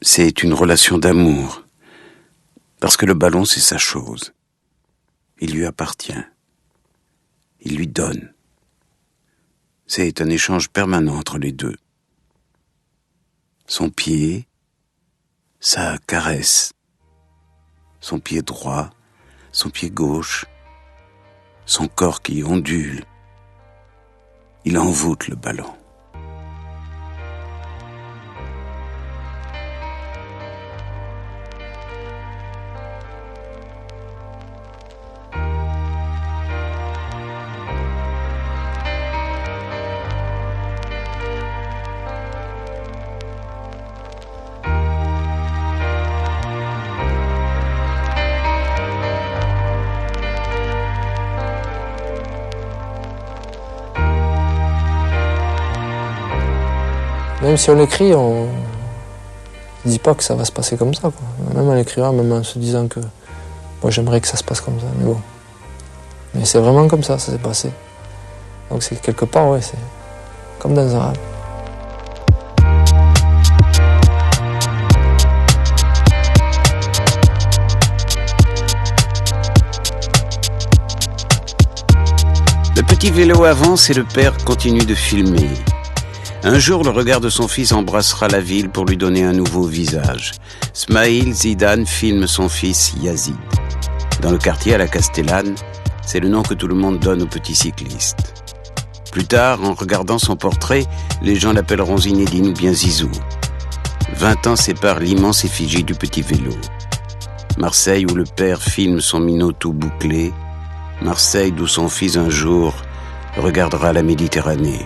c'est une relation d'amour. Parce que le ballon, c'est sa chose. Il lui appartient. Il lui donne. C'est un échange permanent entre les deux. Son pied, sa caresse. Son pied droit, son pied gauche. Son corps qui ondule. Il envoûte le ballon. Même si on écrit, on ne dit pas que ça va se passer comme ça, quoi. Même en écrivant, même en se disant que moi j'aimerais que ça se passe comme ça, mais bon. Mais c'est vraiment comme ça s'est passé. Donc c'est quelque part, ouais, c'est comme dans un rêve. Le petit vélo avance et le père continue de filmer. Un jour, le regard de son fils embrassera la ville pour lui donner un nouveau visage. Smaïl Zidane filme son fils Yazid. Dans le quartier à la Castellane, c'est le nom que tout le monde donne au petit cycliste. Plus tard, en regardant son portrait, les gens l'appelleront Zinedine ou bien Zizou. 20 ans séparent l'immense effigie du petit vélo. Marseille où le père filme son minot tout bouclé. Marseille d'où son fils un jour regardera la Méditerranée.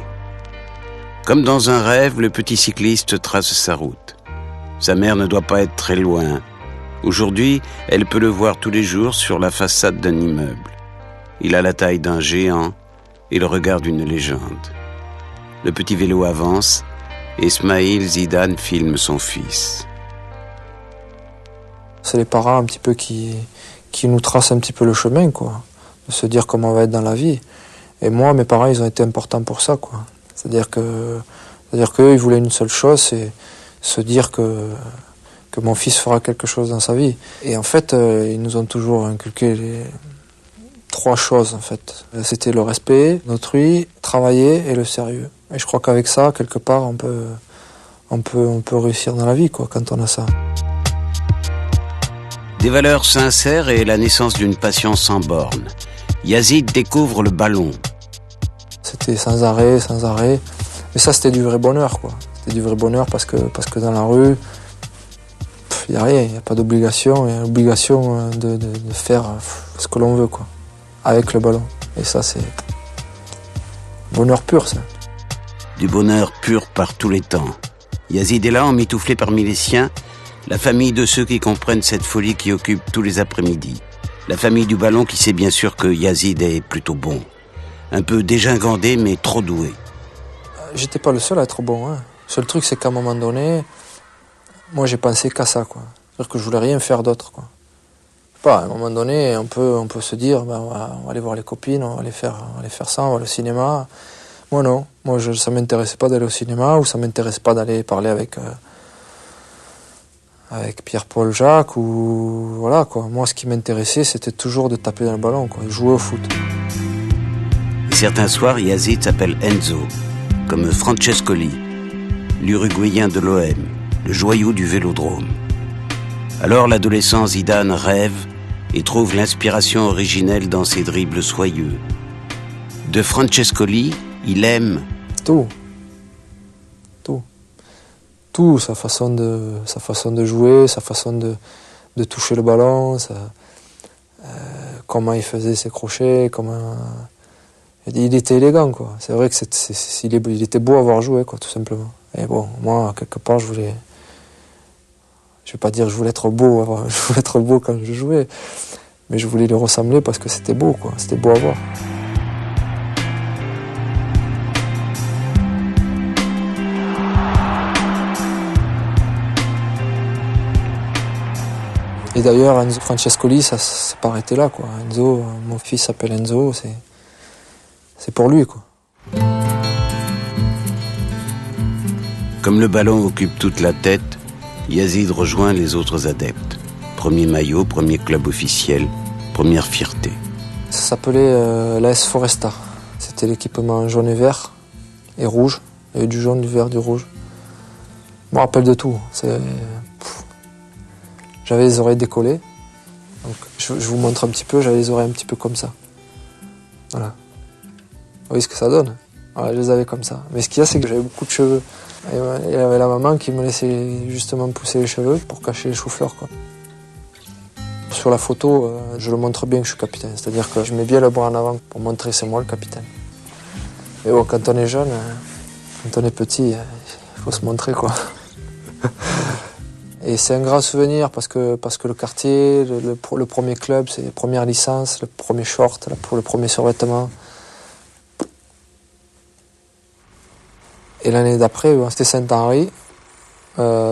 Comme dans un rêve, le petit cycliste trace sa route. Sa mère ne doit pas être très loin. Aujourd'hui, elle peut le voir tous les jours sur la façade d'un immeuble. Il a la taille d'un géant et le regard d'une légende. Le petit vélo avance et Smaïl Zidane filme son fils. C'est les parents un petit peu qui nous tracent un petit peu le chemin, quoi. De se dire comment on va être dans la vie. Et moi, mes parents, ils ont été importants pour ça, quoi. C'est-à-dire qu'eux, ils voulaient une seule chose, c'est se dire que mon fils fera quelque chose dans sa vie. Et en fait, ils nous ont toujours inculqué les 3 choses, en fait. C'était le respect d'autrui, travailler et le sérieux. Et je crois qu'avec ça, quelque part, on peut réussir dans la vie, quoi, quand on a ça. Des valeurs sincères et la naissance d'une passion sans borne. Yazid découvre le ballon. C'était sans arrêt. Mais ça, c'était du vrai bonheur, quoi. C'était du vrai bonheur parce que dans la rue, il n'y a rien, il n'y a pas d'obligation. Il y a l'obligation de faire ce que l'on veut, quoi. Avec le ballon. Et ça, c'est bonheur pur, ça. Du bonheur pur par tous les temps. Yazid est là, emmitouflé parmi les siens, la famille de ceux qui comprennent cette folie qui occupe tous les après-midi. La famille du ballon qui sait bien sûr que Yazid est plutôt bon. Un peu dégingandé, mais trop doué. J'étais pas le seul à être bon. Le seul truc, c'est qu'à un moment donné, moi, j'ai pensé qu'à ça, quoi. C'est-à-dire que je voulais rien faire d'autre, quoi. À un moment donné, on peut se dire, on va aller voir les copines, on va aller faire ça, on va au cinéma. Moi, non. Moi, ça m'intéressait pas d'aller au cinéma, ou ça m'intéressait pas d'aller parler avec Pierre-Paul Jacques, ou voilà, quoi. Moi, ce qui m'intéressait, c'était toujours de taper dans le ballon, quoi, de jouer au foot. Et certains soirs, Yazid s'appelle Enzo, comme Francescoli, l'Uruguayen de l'OM, le joyau du vélodrome. Alors l'adolescent Zidane rêve et trouve l'inspiration originelle dans ses dribbles soyeux. De Francescoli, il aime tout, sa façon de jouer, sa façon de toucher le ballon, comment il faisait ses crochets, il était élégant, quoi. C'est vrai que il était beau à voir jouer, quoi, tout simplement. Et bon, moi, quelque part, je vais pas dire que je voulais être beau quand je jouais, mais je voulais lui ressembler parce que c'était beau, quoi. C'était beau à voir. Et d'ailleurs, Enzo Francescoli, ça s'est pas arrêté là, quoi. Enzo, mon fils s'appelle Enzo, c'est pour lui, quoi. Comme le ballon occupe toute la tête, Yazid rejoint les autres adeptes. Premier maillot, premier club officiel, première fierté. Ça s'appelait l'AS Foresta. C'était l'équipement jaune et vert et rouge. Il y avait du jaune, du vert, du rouge. Je me rappelle de tout. J'avais les oreilles décollées. Donc, je vous montre un petit peu, j'avais les oreilles un petit peu comme ça. Voilà. Vous voyez ce que ça donne? Voilà, je les avais comme ça. Mais ce qu'il y a, c'est que j'avais beaucoup de cheveux. Et il y avait la maman qui me laissait justement pousser les cheveux pour cacher les choux-fleurs, quoi. Sur la photo, je le montre bien que je suis capitaine. C'est-à-dire que je mets bien le bras en avant pour montrer que c'est moi le capitaine. Et bon, quand on est jeune, quand on est petit, il faut se montrer, quoi. Et c'est un grand souvenir parce que le quartier, le premier club, c'est la première licence, le premier short, le premier survêtement. Et l'année d'après, c'était Saint-Henri.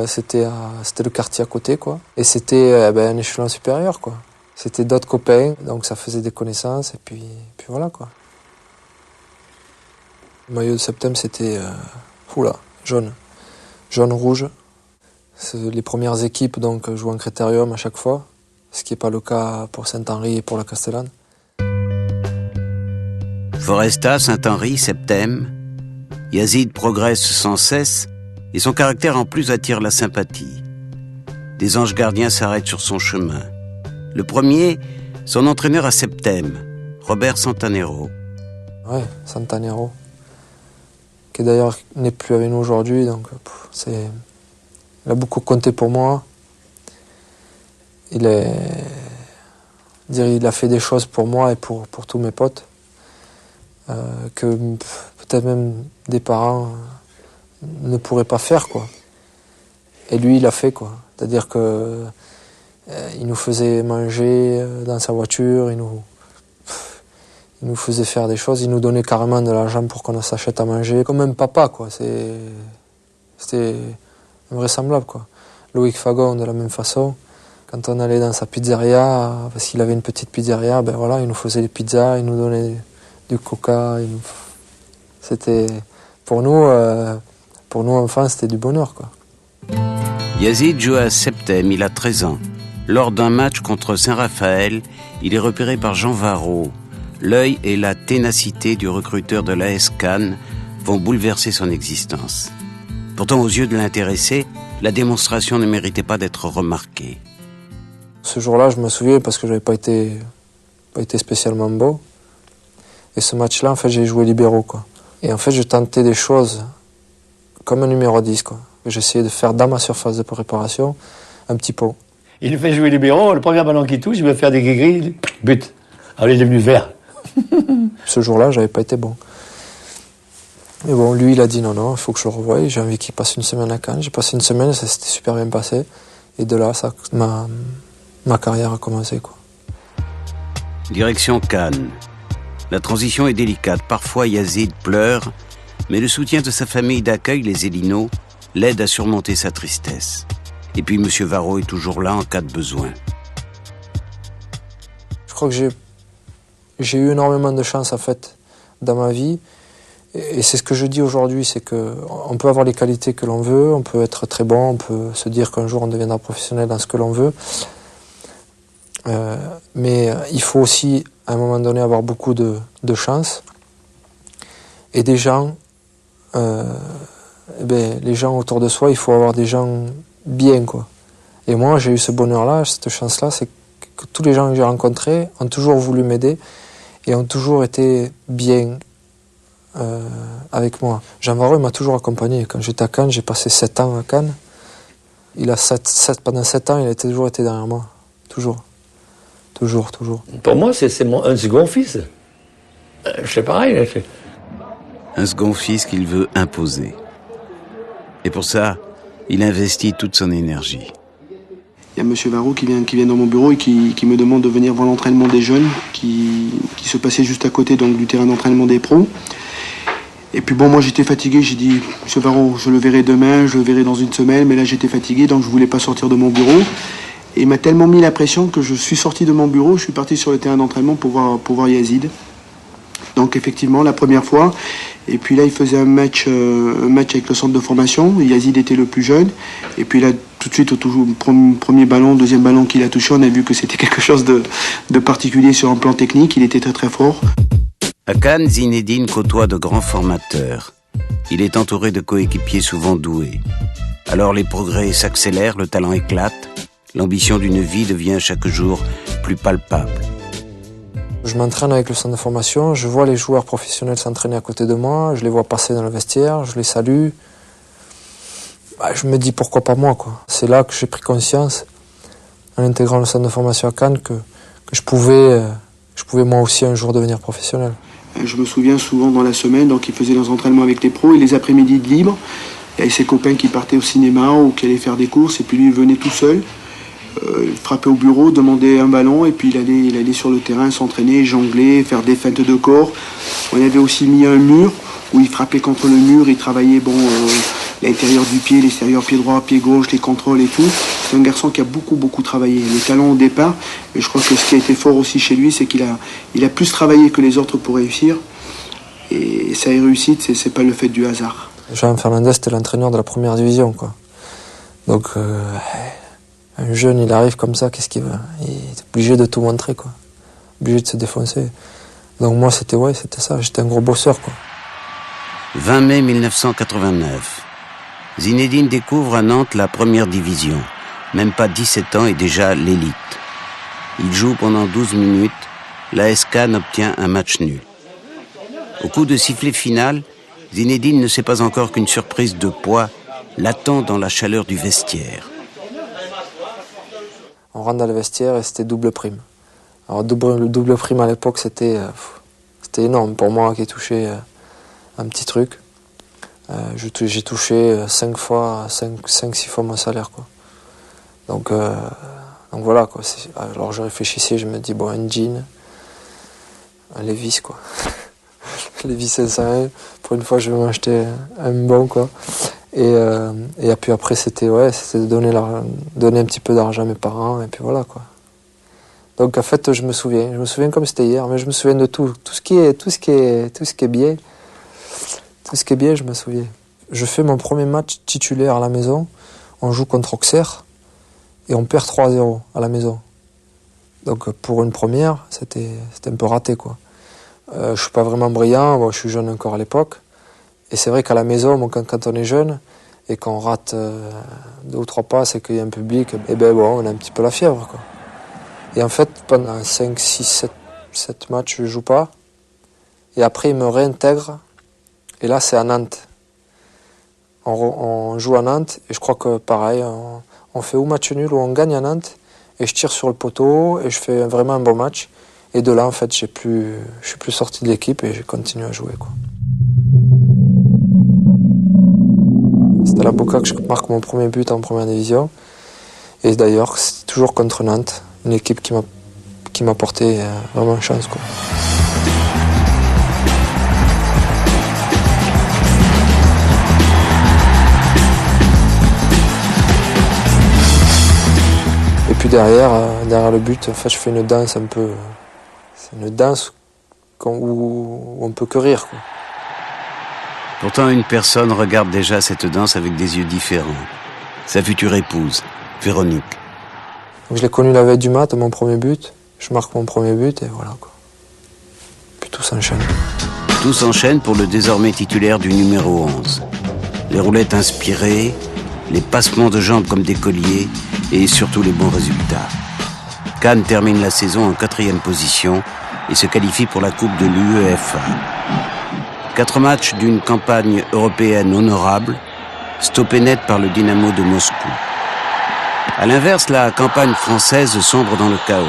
C'était le quartier à côté, quoi. Et c'était un échelon supérieur, quoi. C'était d'autres copains, donc ça faisait des connaissances, et puis voilà, quoi. Le maillot de septembre, c'était jaune. Jaune-rouge. Les premières équipes donc jouent en critérium à chaque fois, ce qui n'est pas le cas pour Saint-Henri et pour la Castellane. Foresta, Saint-Henri, Septem. Yazid progresse sans cesse et son caractère en plus attire la sympathie. Des anges gardiens s'arrêtent sur son chemin. Le premier, son entraîneur à Septem, Robert Santanero. Ouais, Santanero, qui d'ailleurs n'est plus avec nous aujourd'hui, donc il a beaucoup compté pour moi. Il a fait des choses pour moi et pour tous mes potes que peut-être même des parents ne pourraient pas faire, quoi. Et lui, il l'a fait, quoi. C'est-à-dire que il nous faisait manger dans sa voiture, il nous faisait faire des choses, il nous donnait carrément de l'argent pour qu'on s'achète à manger, comme un papa, quoi. C'était invraisemblable, quoi. Loïc Fagon, de la même façon, quand on allait dans sa pizzeria, parce qu'il avait une petite pizzeria, ben voilà, il nous faisait des pizzas, il nous donnait du coca. C'était, pour nous enfants, c'était du bonheur, quoi. Yazid joue à Septem, il a 13 ans. Lors d'un match contre Saint-Raphaël, il est repéré par Jean Varro. L'œil et la ténacité du recruteur de l'AS Cannes vont bouleverser son existence. Pourtant, aux yeux de l'intéressé, la démonstration ne méritait pas d'être remarquée. Ce jour-là, je me souviens parce que j'avais pas été spécialement beau. Et ce match-là, en fait, j'ai joué libéraux, quoi. Et en fait, je tentais des choses comme un numéro 10, quoi. J'essayais de faire dans ma surface de préparation un petit pont. Il nous fait jouer libéraux, le premier ballon qui touche, il veut faire des gris-gris, but. Alors il est devenu vert. Ce jour-là, j'avais pas été bon. Mais bon, lui, il a dit non, il faut que je le revoie. J'ai envie qu'il passe une semaine à Cannes. J'ai passé une semaine, ça s'était super bien passé. Et de là, ma carrière a commencé, quoi. Direction Cannes. La transition est délicate. Parfois, Yazid pleure, mais le soutien de sa famille d'accueil, les Élinots, l'aide à surmonter sa tristesse. Et puis, M. Varro est toujours là en cas de besoin. Je crois que j'ai eu énormément de chance, en fait, dans ma vie. Et c'est ce que je dis aujourd'hui, c'est qu'on peut avoir les qualités que l'on veut, on peut être très bon, on peut se dire qu'un jour on deviendra professionnel dans ce que l'on veut. Mais il faut aussi, à un moment donné, avoir beaucoup de chance. Et des gens, les gens autour de soi, il faut avoir des gens bien, quoi. Et moi, j'ai eu ce bonheur-là, cette chance-là, c'est que tous les gens que j'ai rencontrés ont toujours voulu m'aider et ont toujours été bien avec moi. Jean Varro m'a toujours accompagné. Quand j'étais à Cannes, j'ai passé 7 ans à Cannes. Pendant 7 ans, il a toujours été derrière moi. Toujours. Pour moi, c'est un second fils. Je fais pareil. Un second fils qu'il veut imposer. Et pour ça, il investit toute son énergie. Il y a M. Varro qui vient dans mon bureau et qui me demande de venir voir l'entraînement des jeunes qui se passait juste à côté donc, du terrain d'entraînement des pros. Et puis bon, moi j'étais fatigué, j'ai dit « M. Varro, je le verrai demain, je le verrai dans une semaine », mais là j'étais fatigué donc je voulais pas sortir de mon bureau. Et il m'a tellement mis la pression que je suis sorti de mon bureau, je suis parti sur le terrain d'entraînement pour voir Yazid. Donc effectivement, la première fois. Et puis là, il faisait un match avec le centre de formation. Yazid était le plus jeune. Et puis là, tout de suite, au premier ballon, deuxième ballon qu'il a touché, on a vu que c'était quelque chose de particulier sur un plan technique. Il était très très fort. À Cannes, Zinedine côtoie de grands formateurs. Il est entouré de coéquipiers souvent doués. Alors les progrès s'accélèrent, le talent éclate. L'ambition d'une vie devient chaque jour plus palpable. Je m'entraîne avec le centre de formation, je vois les joueurs professionnels s'entraîner à côté de moi, je les vois passer dans le vestiaire, je les salue. Je me dis pourquoi pas moi, quoi. C'est là que j'ai pris conscience, en intégrant le centre de formation à Cannes, que je pouvais moi aussi un jour devenir professionnel. Je me souviens souvent dans la semaine, donc il faisait des entraînements avec les pros et les après-midi de libre. Il y avait ses copains qui partaient au cinéma ou qui allaient faire des courses et puis lui il venait tout seul. Il frappait au bureau, demandait un ballon et puis il allait sur le terrain s'entraîner, jongler, faire des feintes de corps. On avait aussi mis un mur où il frappait contre le mur, il travaillait l'intérieur du pied, l'extérieur, pied droit, pied gauche, les contrôles et tout. C'est un garçon qui a beaucoup travaillé. Le talent au départ, et je crois que ce qui a été fort aussi chez lui, c'est qu'il a plus travaillé que les autres pour réussir. Et sa réussite, c'est pas le fait du hasard. Jean Fernandez, c'était l'entraîneur de la première division, quoi. Donc, un jeune, il arrive comme ça, qu'est-ce qu'il veut? Il est obligé de tout montrer, quoi. Obligé de se défoncer. Donc moi, c'était ça, j'étais un gros bosseur, quoi. 20 mai 1989. Zinedine découvre à Nantes la première division. Même pas 17 ans et déjà l'élite. Il joue pendant 12 minutes. L'AS Cannes obtient un match nul. Au coup de sifflet final, Zinedine ne sait pas encore qu'une surprise de poids l'attend dans la chaleur du vestiaire. On rentre dans le vestiaire et c'était double prime. Alors le double prime à l'époque, c'était énorme pour moi qui touchais un petit truc. J'ai touché 5-6 fois mon salaire, quoi. Donc voilà, quoi. Alors je réfléchissais, je me dis bon, un jean, un Levi's, quoi. Levi's 501, pour une fois je vais m'acheter un bon, quoi. Et puis après c'était de donner un petit peu d'argent à mes parents et puis voilà, quoi. Donc en fait je me souviens comme c'était hier, mais je me souviens de tout ce qui est bien. Tout ce qui est bien, je me souviens. Je fais mon premier match titulaire à la maison, on joue contre Auxerre et on perd 3-0 à la maison. Donc pour une première, c'était un peu raté, quoi. Je suis pas vraiment brillant, je suis jeune encore à l'époque. Et c'est vrai qu'à la maison, quand on est jeune et qu'on rate 2 ou 3 passes et qu'il y a un public, on a un petit peu la fièvre, quoi. Et en fait, pendant 5, 6, 7 matchs, je joue pas. Et après, il me réintègre. Et là, c'est à Nantes. On joue à Nantes et je crois que pareil, on fait ou match nul ou on gagne à Nantes. Et je tire sur le poteau et je fais vraiment un bon match. Et de là, en fait, je suis plus sorti de l'équipe et j'ai continué à jouer, quoi. C'est à la Boca que je marque mon premier but en première division. Et d'ailleurs, c'est toujours contre Nantes, une équipe qui m'a porté vraiment chance, quoi. Et puis derrière le but, en fait, je fais une danse un peu. C'est une danse où on peut que rire, quoi. Pourtant, une personne regarde déjà cette danse avec des yeux différents. Sa future épouse, Véronique. Donc, je l'ai connue la veille du mat, mon premier but. Je marque mon premier but et voilà, quoi. Puis tout s'enchaîne. Tout s'enchaîne pour le désormais titulaire du numéro 11. Les roulettes inspirées, les passements de jambes comme des colliers et surtout les bons résultats. Cannes termine la saison en 4e position et se qualifie pour la Coupe de l'UEFA. 4 matchs d'une campagne européenne honorable, stoppée net par le Dynamo de Moscou. À l'inverse, la campagne française sombre dans le chaos.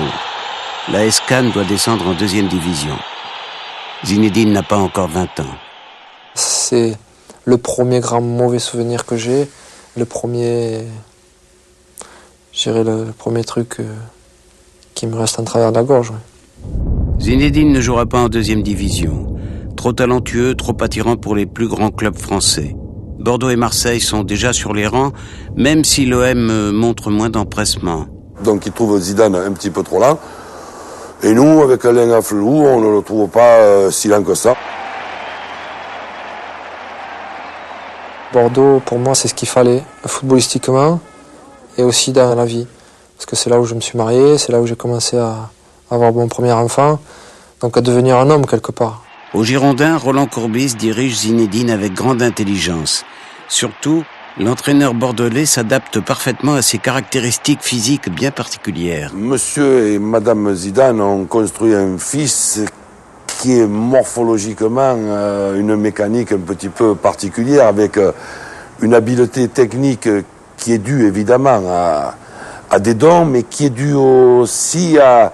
L'AS Cannes doit descendre en 2e division. Zinedine n'a pas encore 20 ans. C'est le premier grand mauvais souvenir que j'ai, le premier truc qui me reste en travers de la gorge. Ouais. Zinedine ne jouera pas en 2e division. Trop talentueux, trop attirant pour les plus grands clubs français. Bordeaux et Marseille sont déjà sur les rangs, même si l'OM montre moins d'empressement. Donc il trouve Zidane un petit peu trop lent. Et nous, avec Alain Aflelou, on ne le trouve pas si lent que ça. Bordeaux, pour moi, c'est ce qu'il fallait footballistiquement. et aussi dans la vie. Parce que c'est là où je me suis marié, c'est là où j'ai commencé à avoir mon premier enfant, donc à devenir un homme quelque part. Au Girondin, Roland Courbis dirige Zinedine avec grande intelligence. Surtout, l'entraîneur bordelais s'adapte parfaitement à ses caractéristiques physiques bien particulières. Monsieur et Madame Zidane ont construit un fils qui est morphologiquement une mécanique un petit peu particulière, avec une habileté technique qui est due évidemment à des dons, mais qui est due aussi à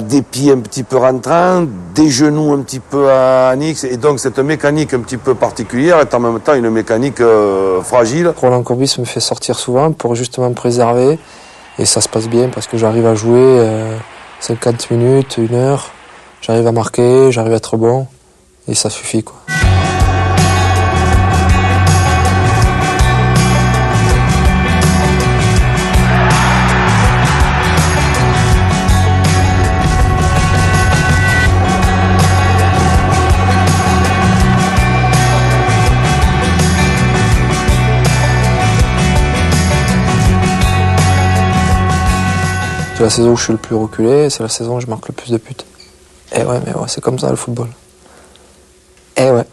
des pieds un petit peu rentrants, des genoux un petit peu annexes, et donc cette mécanique un petit peu particulière est en même temps une mécanique fragile. Roland Courbis me fait sortir souvent pour justement me préserver, et ça se passe bien parce que j'arrive à jouer 50 minutes, 1 heure, j'arrive à marquer, j'arrive à être bon, et ça suffit quoi. C'est la saison où je suis le plus reculé, c'est la saison où je marque le plus de buts. Eh ouais, mais ouais, c'est comme ça le football. Eh ouais.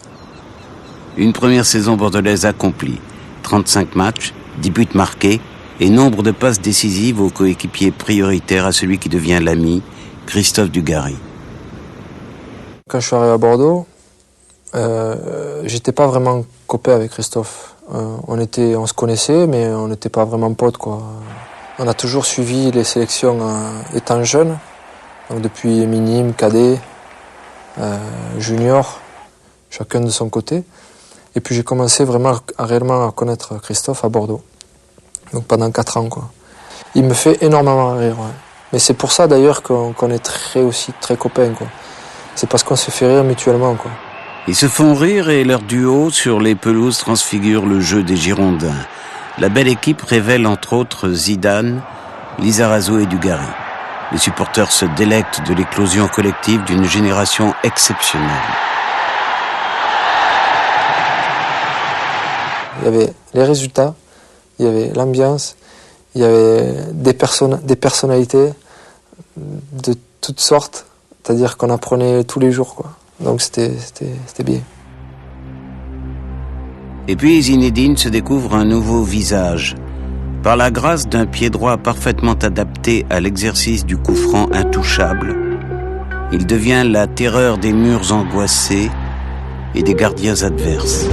Une première saison bordelaise accomplie. 35 matchs, 10 buts marqués et nombre de passes décisives aux coéquipiers prioritaires à celui qui devient l'ami, Christophe Dugarry. Quand je suis arrivé à Bordeaux, j'étais pas vraiment copain avec Christophe. On se connaissait, mais on n'était pas vraiment potes, quoi. On a toujours suivi les sélections étant jeune, donc depuis minime, cadet, junior, chacun de son côté. Et puis j'ai commencé vraiment réellement à connaître Christophe à Bordeaux, donc pendant 4 ans, quoi. Il me fait énormément rire, ouais. Mais c'est pour ça d'ailleurs qu'on est très copains, quoi. C'est parce qu'on se fait rire mutuellement, quoi. Ils se font rire et leur duo sur les pelouses transfigure le jeu des Girondins. La belle équipe révèle entre autres Zidane, Lizarazu et Dugarry. Les supporters se délectent de l'éclosion collective d'une génération exceptionnelle. Il y avait les résultats, il y avait l'ambiance, il y avait des personnalités de toutes sortes. C'est-à-dire qu'on apprenait tous les jours, quoi. Donc c'était bien. Et puis Zinedine se découvre un nouveau visage. Par la grâce d'un pied droit parfaitement adapté à l'exercice du coup franc intouchable, il devient la terreur des murs angoissés et des gardiens adverses.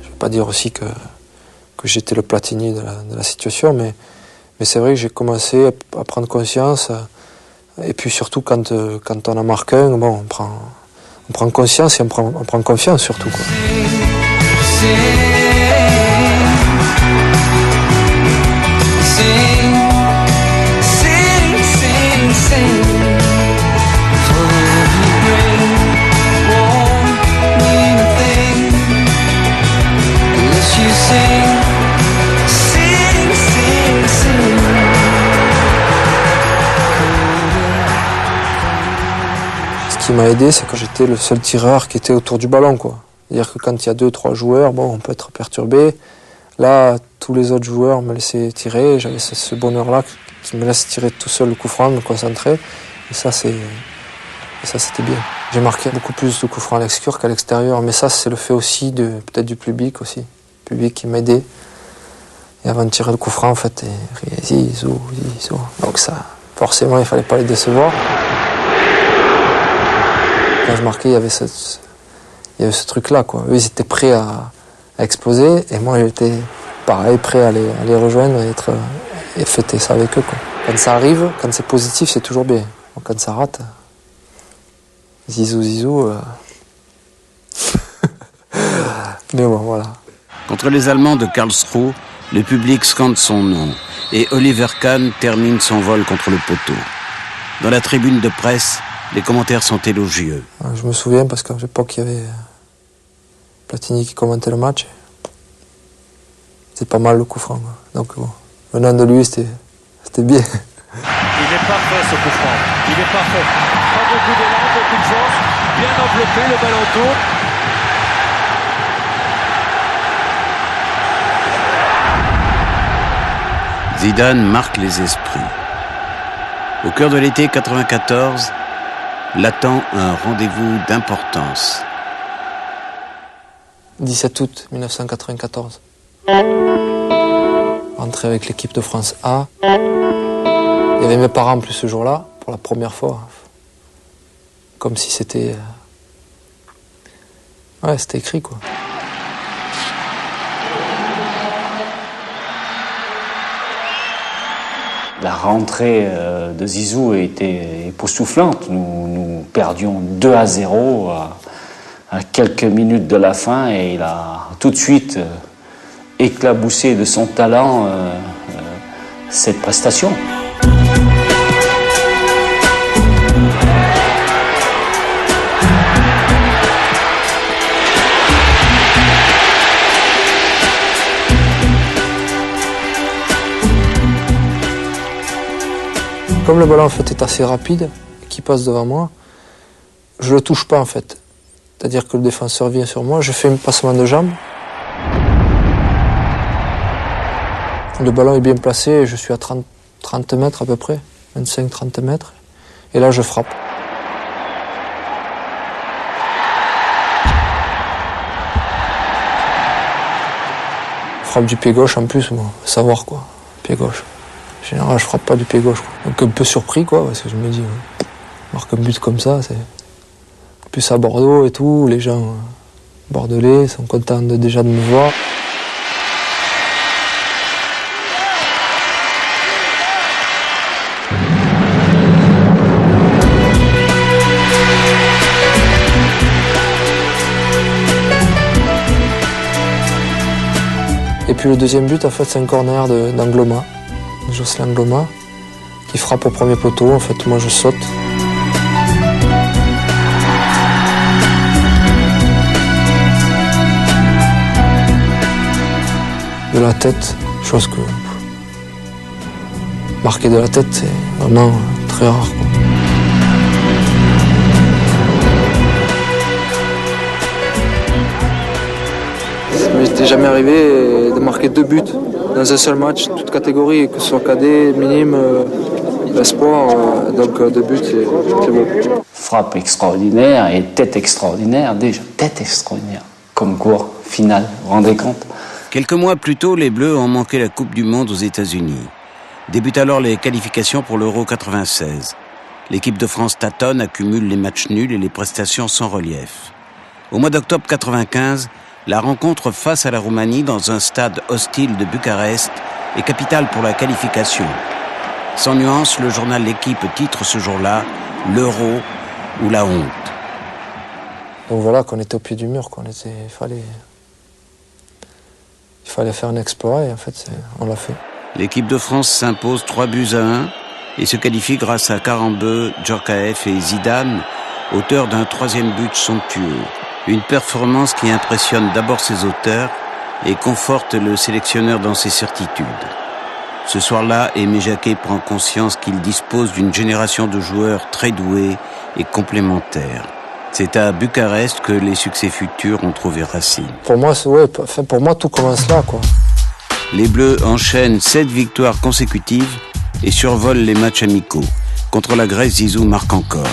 Je ne vais pas dire aussi que j'étais le Platini de la situation, mais c'est vrai que j'ai commencé à prendre conscience, et puis surtout quand on en marque un, bon, on prend conscience et on prend confiance surtout, quoi. Ce qui m'a aidé, c'est que j'étais le seul tireur qui était autour du ballon, quoi. C'est-à-dire que quand il y a 2-3 joueurs, bon, on peut être perturbé. Là, tous les autres joueurs me laissaient tirer. J'avais ce bonheur-là qui me laisse tirer tout seul le coup franc, me concentrer. Et ça, c'était bien. J'ai marqué beaucoup plus de coups francs à l'extérieur qu'à l'extérieur. Mais ça, c'est le fait aussi peut-être du public aussi. Le public qui m'aidait. Et avant de tirer le coup franc, en fait, zizou. Donc ça, forcément, il fallait pas les décevoir. Quand je marquais, il y avait ce truc-là, quoi. Eux, ils étaient prêts à exploser, et moi, j'étais pareil, prêt à les rejoindre et fêter ça avec eux, quoi. Quand ça arrive, quand c'est positif, c'est toujours bien. Donc, quand ça rate, zizou. Mais bon, voilà. Contre les Allemands de Karlsruhe, le public scande son nom, et Oliver Kahn termine son vol contre le poteau. Dans la tribune de presse, les commentaires sont élogieux. Je me souviens parce qu'à l'époque, il y avait Platini qui commentait le match. C'était pas mal le coup franc, quoi. Donc bon, venant de lui, c'était bien. Il est parfait ce coup franc. Il est parfait. Pas beaucoup d'élan, beaucoup de force. Bien développé, le ballon tourne. Zidane marque les esprits. Au cœur de l'été 94, l'attend un rendez-vous d'importance. 17 août 1994. Rentré avec l'équipe de France A. Il y avait mes parents en plus ce jour-là, pour la première fois. Comme si c'était... Ouais, c'était écrit, quoi. La rentrée de Zizou était époustouflante. Nous perdions 2-0 à quelques minutes de la fin et il a tout de suite éclaboussé de son talent cette prestation. Comme le ballon en fait est assez rapide, qui passe devant moi, je le touche pas en fait. C'est-à-dire que le défenseur vient sur moi, je fais un passement de jambe. Le ballon est bien placé et je suis à 30 mètres à peu près, 25-30 mètres. Et là je frappe. Frappe du pied gauche en plus, bon, savoir quoi, pied gauche. En général, je frappe pas du pied gauche, quoi. Donc un peu surpris, quoi, parce que je me dis, marque un but comme ça, c'est... Plus à Bordeaux et tout, les gens bordelais sont contents déjà de me voir. Et puis le deuxième but, en fait, c'est un corner d'Angloma. Jocelyn Angloma, qui frappe au premier poteau. En fait, moi, je saute. De la tête, chose que... Marquer de la tête, c'est vraiment très rare, quoi. Ça m'était jamais arrivé de marquer 2 buts dans un seul match, toute catégorie, que ce soit cadet, minime, espoir, donc 2 buts, c'est beau. Frappe extraordinaire et tête extraordinaire, déjà, tête extraordinaire. Comme quoi, finale, vous vous rendez compte? Quelques mois plus tôt, les Bleus ont manqué la Coupe du Monde aux États-Unis. Débutent alors les qualifications pour l'Euro 96. L'équipe de France tâtonne, accumule les matchs nuls et les prestations sans relief. Au mois d'octobre 95, la rencontre face à la Roumanie dans un stade hostile de Bucarest est capitale pour la qualification. Sans nuance, le journal L'Équipe titre ce jour-là « L'Euro ou la honte ». Donc voilà, qu'on était au pied du mur, il fallait faire un exploit et en fait, on l'a fait. L'équipe de France s'impose 3-1 et se qualifie grâce à Karembeu, Djorkaeff et Zidane, auteurs d'un 3e but somptueux. Une performance qui impressionne d'abord ses auteurs et conforte le sélectionneur dans ses certitudes. Ce soir-là, Aimé Jacquet prend conscience qu'il dispose d'une génération de joueurs très doués et complémentaires. C'est à Bucarest que les succès futurs ont trouvé racine. Pour moi, tout commence là, quoi. Les Bleus enchaînent 7 victoires consécutives et survolent les matchs amicaux. Contre la Grèce, Zizou marque encore.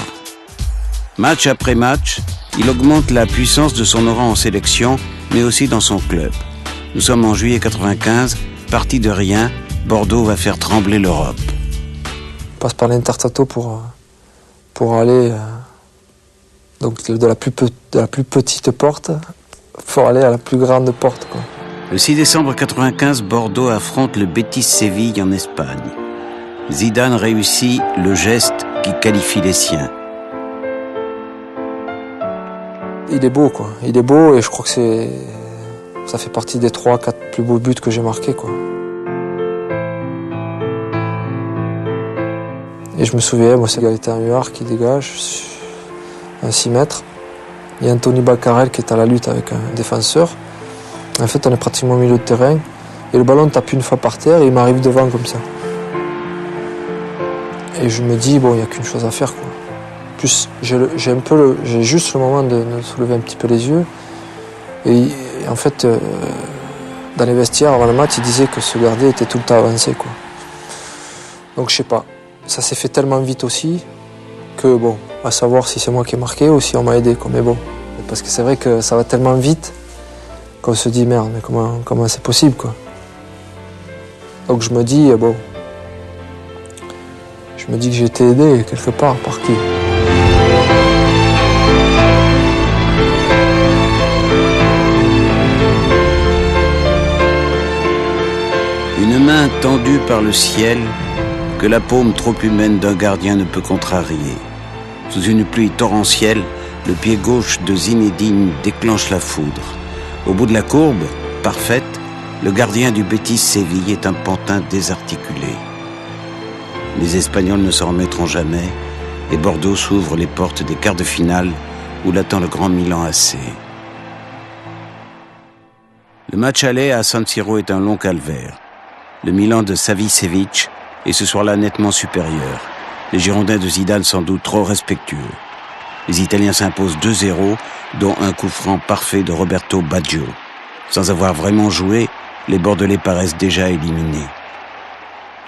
Match après match, il augmente la puissance de son aura en sélection, mais aussi dans son club. Nous sommes en juillet 95, parti de rien, Bordeaux va faire trembler l'Europe. On passe par l'Intertoto pour aller donc de la plus petite porte pour aller à la plus grande porte, quoi. Le 6 décembre 95, Bordeaux affronte le Betis Séville en Espagne. Zidane réussit le geste qui qualifie les siens. Il est beau, quoi. Il est beau et je crois que ça fait partie des 3-4 plus beaux buts que j'ai marqués, quoi. Et je me souviens, moi, c'est l'égalité en UR qui dégage, à 6 mètres. Il y a Anthony Baccarel qui est à la lutte avec un défenseur. En fait, on est pratiquement au milieu de terrain. Et le ballon tape une fois par terre et il m'arrive devant comme ça. Et je me dis, bon, il n'y a qu'une chose à faire, quoi. plus, j'ai juste le moment de soulever un petit peu les yeux. Et en fait, dans les vestiaires, avant le match, il disait que ce gardien était tout le temps avancé, quoi. Donc je sais pas. Ça s'est fait tellement vite aussi que bon, à savoir si c'est moi qui ai marqué ou si on m'a aidé, quoi. Mais bon, parce que c'est vrai que ça va tellement vite qu'on se dit merde, mais comment c'est possible, quoi. Donc je me dis bon, que j'ai été aidé quelque part par qui. Une main tendue par le ciel que la paume trop humaine d'un gardien ne peut contrarier. Sous une pluie torrentielle, le pied gauche de Zinedine déclenche la foudre. Au bout de la courbe, parfaite, le gardien du Betis Séville est un pantin désarticulé. Les Espagnols ne s'en remettront jamais et Bordeaux s'ouvre les portes des quarts de finale où l'attend le grand Milan AC. Le match aller à San Siro est un long calvaire. Le Milan de Savicevic est ce soir-là nettement supérieur. Les Girondins de Zidane sans doute trop respectueux. Les Italiens s'imposent 2-0, dont un coup franc parfait de Roberto Baggio. Sans avoir vraiment joué, les Bordelais paraissent déjà éliminés.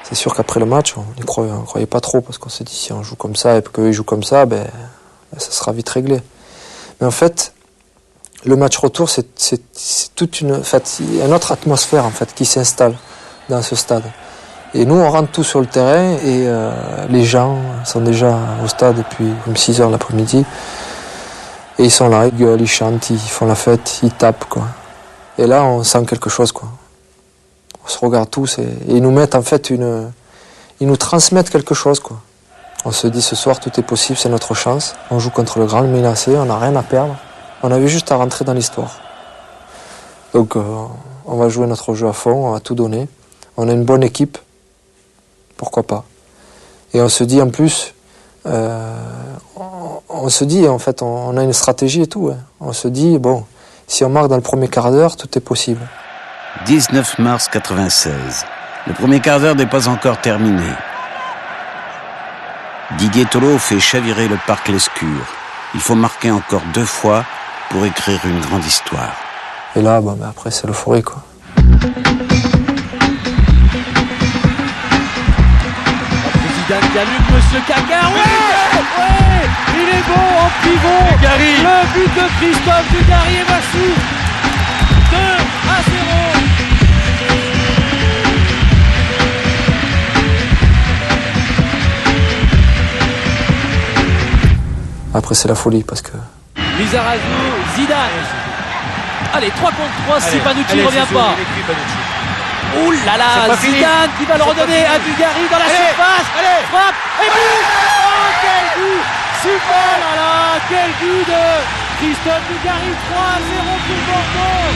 C'est sûr qu'après le match, on n'y croyait pas trop, parce qu'on s'est dit si on joue comme ça et qu'eux jouent comme ça, ça sera vite réglé. Mais en fait, le match retour, c'est toute une autre atmosphère en fait, qui s'installe dans ce stade. Et nous, on rentre tous sur le terrain et les gens sont déjà au stade depuis comme 6 heures l'après-midi. Et ils sont là, ils gueulent, ils chantent, ils font la fête, ils tapent, quoi. Et là, on sent quelque chose, quoi. On se regarde tous et ils nous mettent en fait ils nous transmettent quelque chose, quoi. On se dit ce soir, tout est possible, c'est notre chance. On joue contre le grand Milan AC, on n'a rien à perdre. On avait juste à rentrer dans l'histoire. Donc, on va jouer notre jeu à fond, on va tout donner. On a une bonne équipe. Pourquoi pas. Et on se dit en plus, on se dit en fait, on a une stratégie et tout. Hein. On se dit, bon, si on marque dans le premier quart d'heure, tout est possible. 19 mars 96. Le premier quart d'heure n'est pas encore terminé. Didier Tolo fait chavirer le parc Lescure. Il faut marquer encore 2 fois pour écrire une grande histoire. Et là, après, c'est l'euphorie, quoi. Zidane qui allume Monsieur Kaká. Ouais, il est bon en pivot. Dugarry. Le but de Christophe Dugarry et Massou. 2-0. Après, c'est la folie parce que... Lizarazu, Zidane. Allez, 3 contre 3 si Panucci ne revient pas. Ouh là là, Zidane qui va le redonner à Dugarry dans la surface. Frappe et but. Oh, quel but. Super, là là, quel but de Christophe Dugarry. 3-0 pour Bordeaux.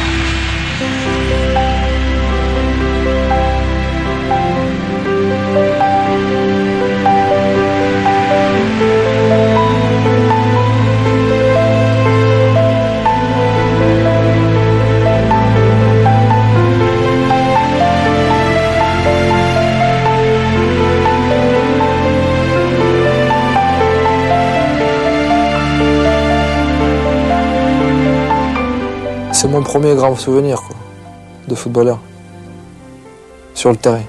C'est mon premier grand souvenir, quoi, de footballeur sur le terrain.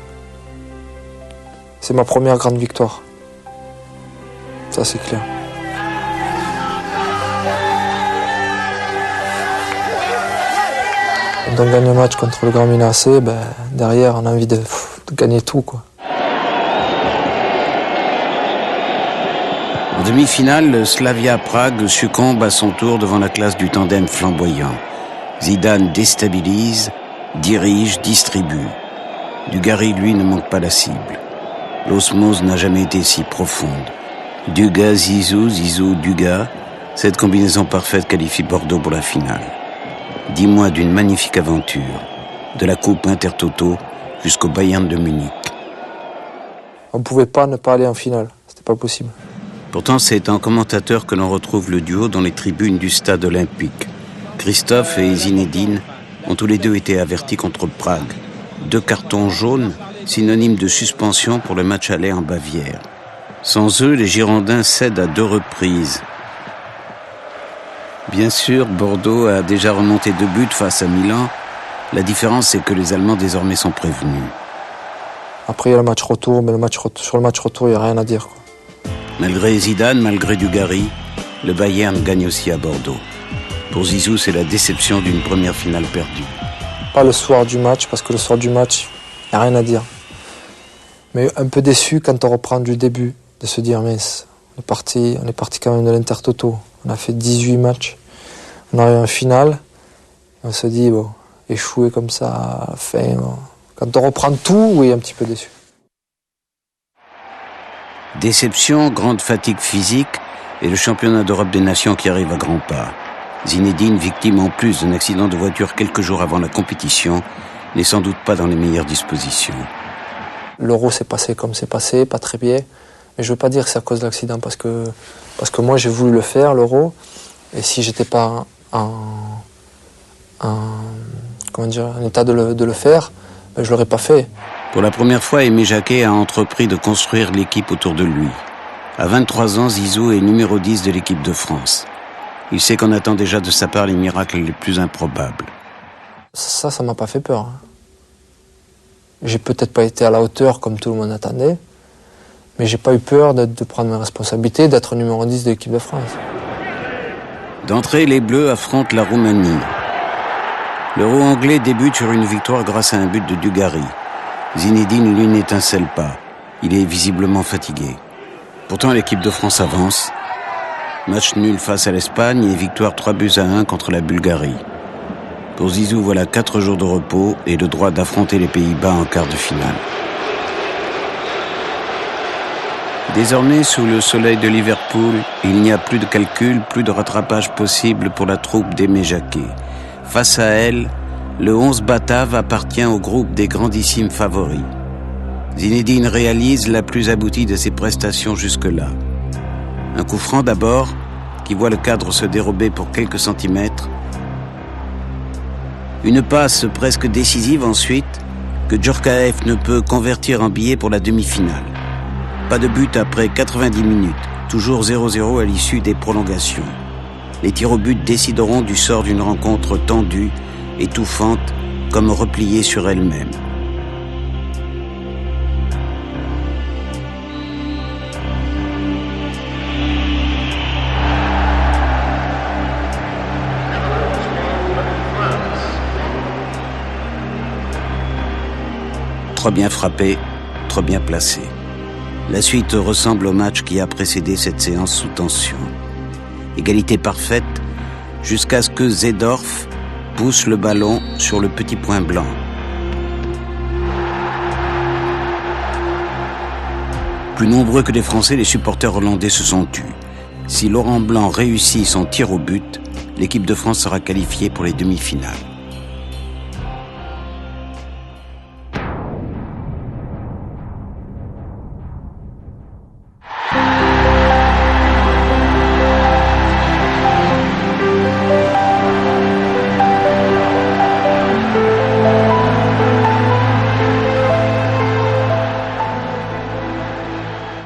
C'est ma première grande victoire. Ça, c'est clair. Quand on gagne un match contre le Grand Milan AC, derrière, on a envie de gagner tout, quoi. En demi-finale, le Slavia Prague succombe à son tour devant la classe du tandem flamboyant. Zidane déstabilise, dirige, distribue. Dugarry, lui, ne manque pas la cible. L'osmose n'a jamais été si profonde. Dugas, Zizou, Zizou, Dugas, cette combinaison parfaite qualifie Bordeaux pour la finale. 10 mois d'une magnifique aventure, de la Coupe Intertoto jusqu'au Bayern de Munich. On ne pouvait pas ne pas aller en finale, c'était pas possible. Pourtant, c'est en commentateur que l'on retrouve le duo dans les tribunes du stade olympique. Christophe et Zinedine ont tous les deux été avertis contre Prague. 2 cartons jaunes, synonyme de suspension pour le match aller en Bavière. Sans eux, les Girondins cèdent à 2 reprises. Bien sûr, Bordeaux a déjà remonté 2 buts face à Milan. La différence, c'est que les Allemands désormais sont prévenus. Après, il y a le match retour, mais sur le match retour, il n'y a rien à dire, quoi. Malgré Zidane, malgré Dugarry, le Bayern gagne aussi à Bordeaux. Pour Zizou, c'est la déception d'une première finale perdue. Pas le soir du match, parce que le soir du match, il n'y a rien à dire. Mais un peu déçu quand on reprend du début, de se dire, mais on est parti quand même de l'Intertoto. On a fait 18 matchs. On arrive en finale. On se dit, bon, échouer comme ça à la fin. Bon. Quand on reprend tout, oui, un petit peu déçu. Déception, grande fatigue physique et le championnat d'Europe des nations qui arrive à grands pas. Zinedine, victime en plus d'un accident de voiture quelques jours avant la compétition, n'est sans doute pas dans les meilleures dispositions. L'Euro s'est passé comme c'est passé, pas très bien. Mais je veux pas dire que c'est à cause de l'accident, parce que moi j'ai voulu le faire, l'Euro. Et si j'étais pas en état de le faire, ben je l'aurais pas fait. Pour la première fois, Aimé Jacquet a entrepris de construire l'équipe autour de lui. À 23 ans, Zizou est numéro 10 de l'équipe de France. Il sait qu'on attend déjà de sa part les miracles les plus improbables. Ça m'a pas fait peur. J'ai peut-être pas été à la hauteur comme tout le monde attendait, mais j'ai pas eu peur de prendre mes responsabilités, d'être numéro 10 de l'équipe de France. D'entrée, les Bleus affrontent la Roumanie. L'Euro anglais débute sur une victoire grâce à un but de Dugarry. Zinedine, lui, n'étincelle pas. Il est visiblement fatigué. Pourtant, l'équipe de France avance. Match nul face à l'Espagne et victoire 3-1 contre la Bulgarie. Pour Zizou, voilà 4 jours de repos et le droit d'affronter les Pays-Bas en quart de finale. Désormais, sous le soleil de Liverpool, il n'y a plus de calcul, plus de rattrapage possible pour la troupe d'Aimé Jacquet. Face à elle, le 11 batave appartient au groupe des grandissimes favoris. Zinedine réalise la plus aboutie de ses prestations jusque-là. Un coup franc d'abord, qui voit le cadre se dérober pour quelques centimètres. Une passe presque décisive ensuite, que Djorkaeff ne peut convertir en billet pour la demi-finale. Pas de but après 90 minutes, toujours 0-0 à l'issue des prolongations. Les tirs au but décideront du sort d'une rencontre tendue, étouffante, comme repliée sur elle-même. Trop bien frappé, trop bien placé. La suite ressemble au match qui a précédé cette séance sous tension. Égalité parfaite, jusqu'à ce que Seedorf pousse le ballon sur le petit point blanc. Plus nombreux que les Français, les supporters hollandais se sont tus. Si Laurent Blanc réussit son tir au but, l'équipe de France sera qualifiée pour les demi-finales.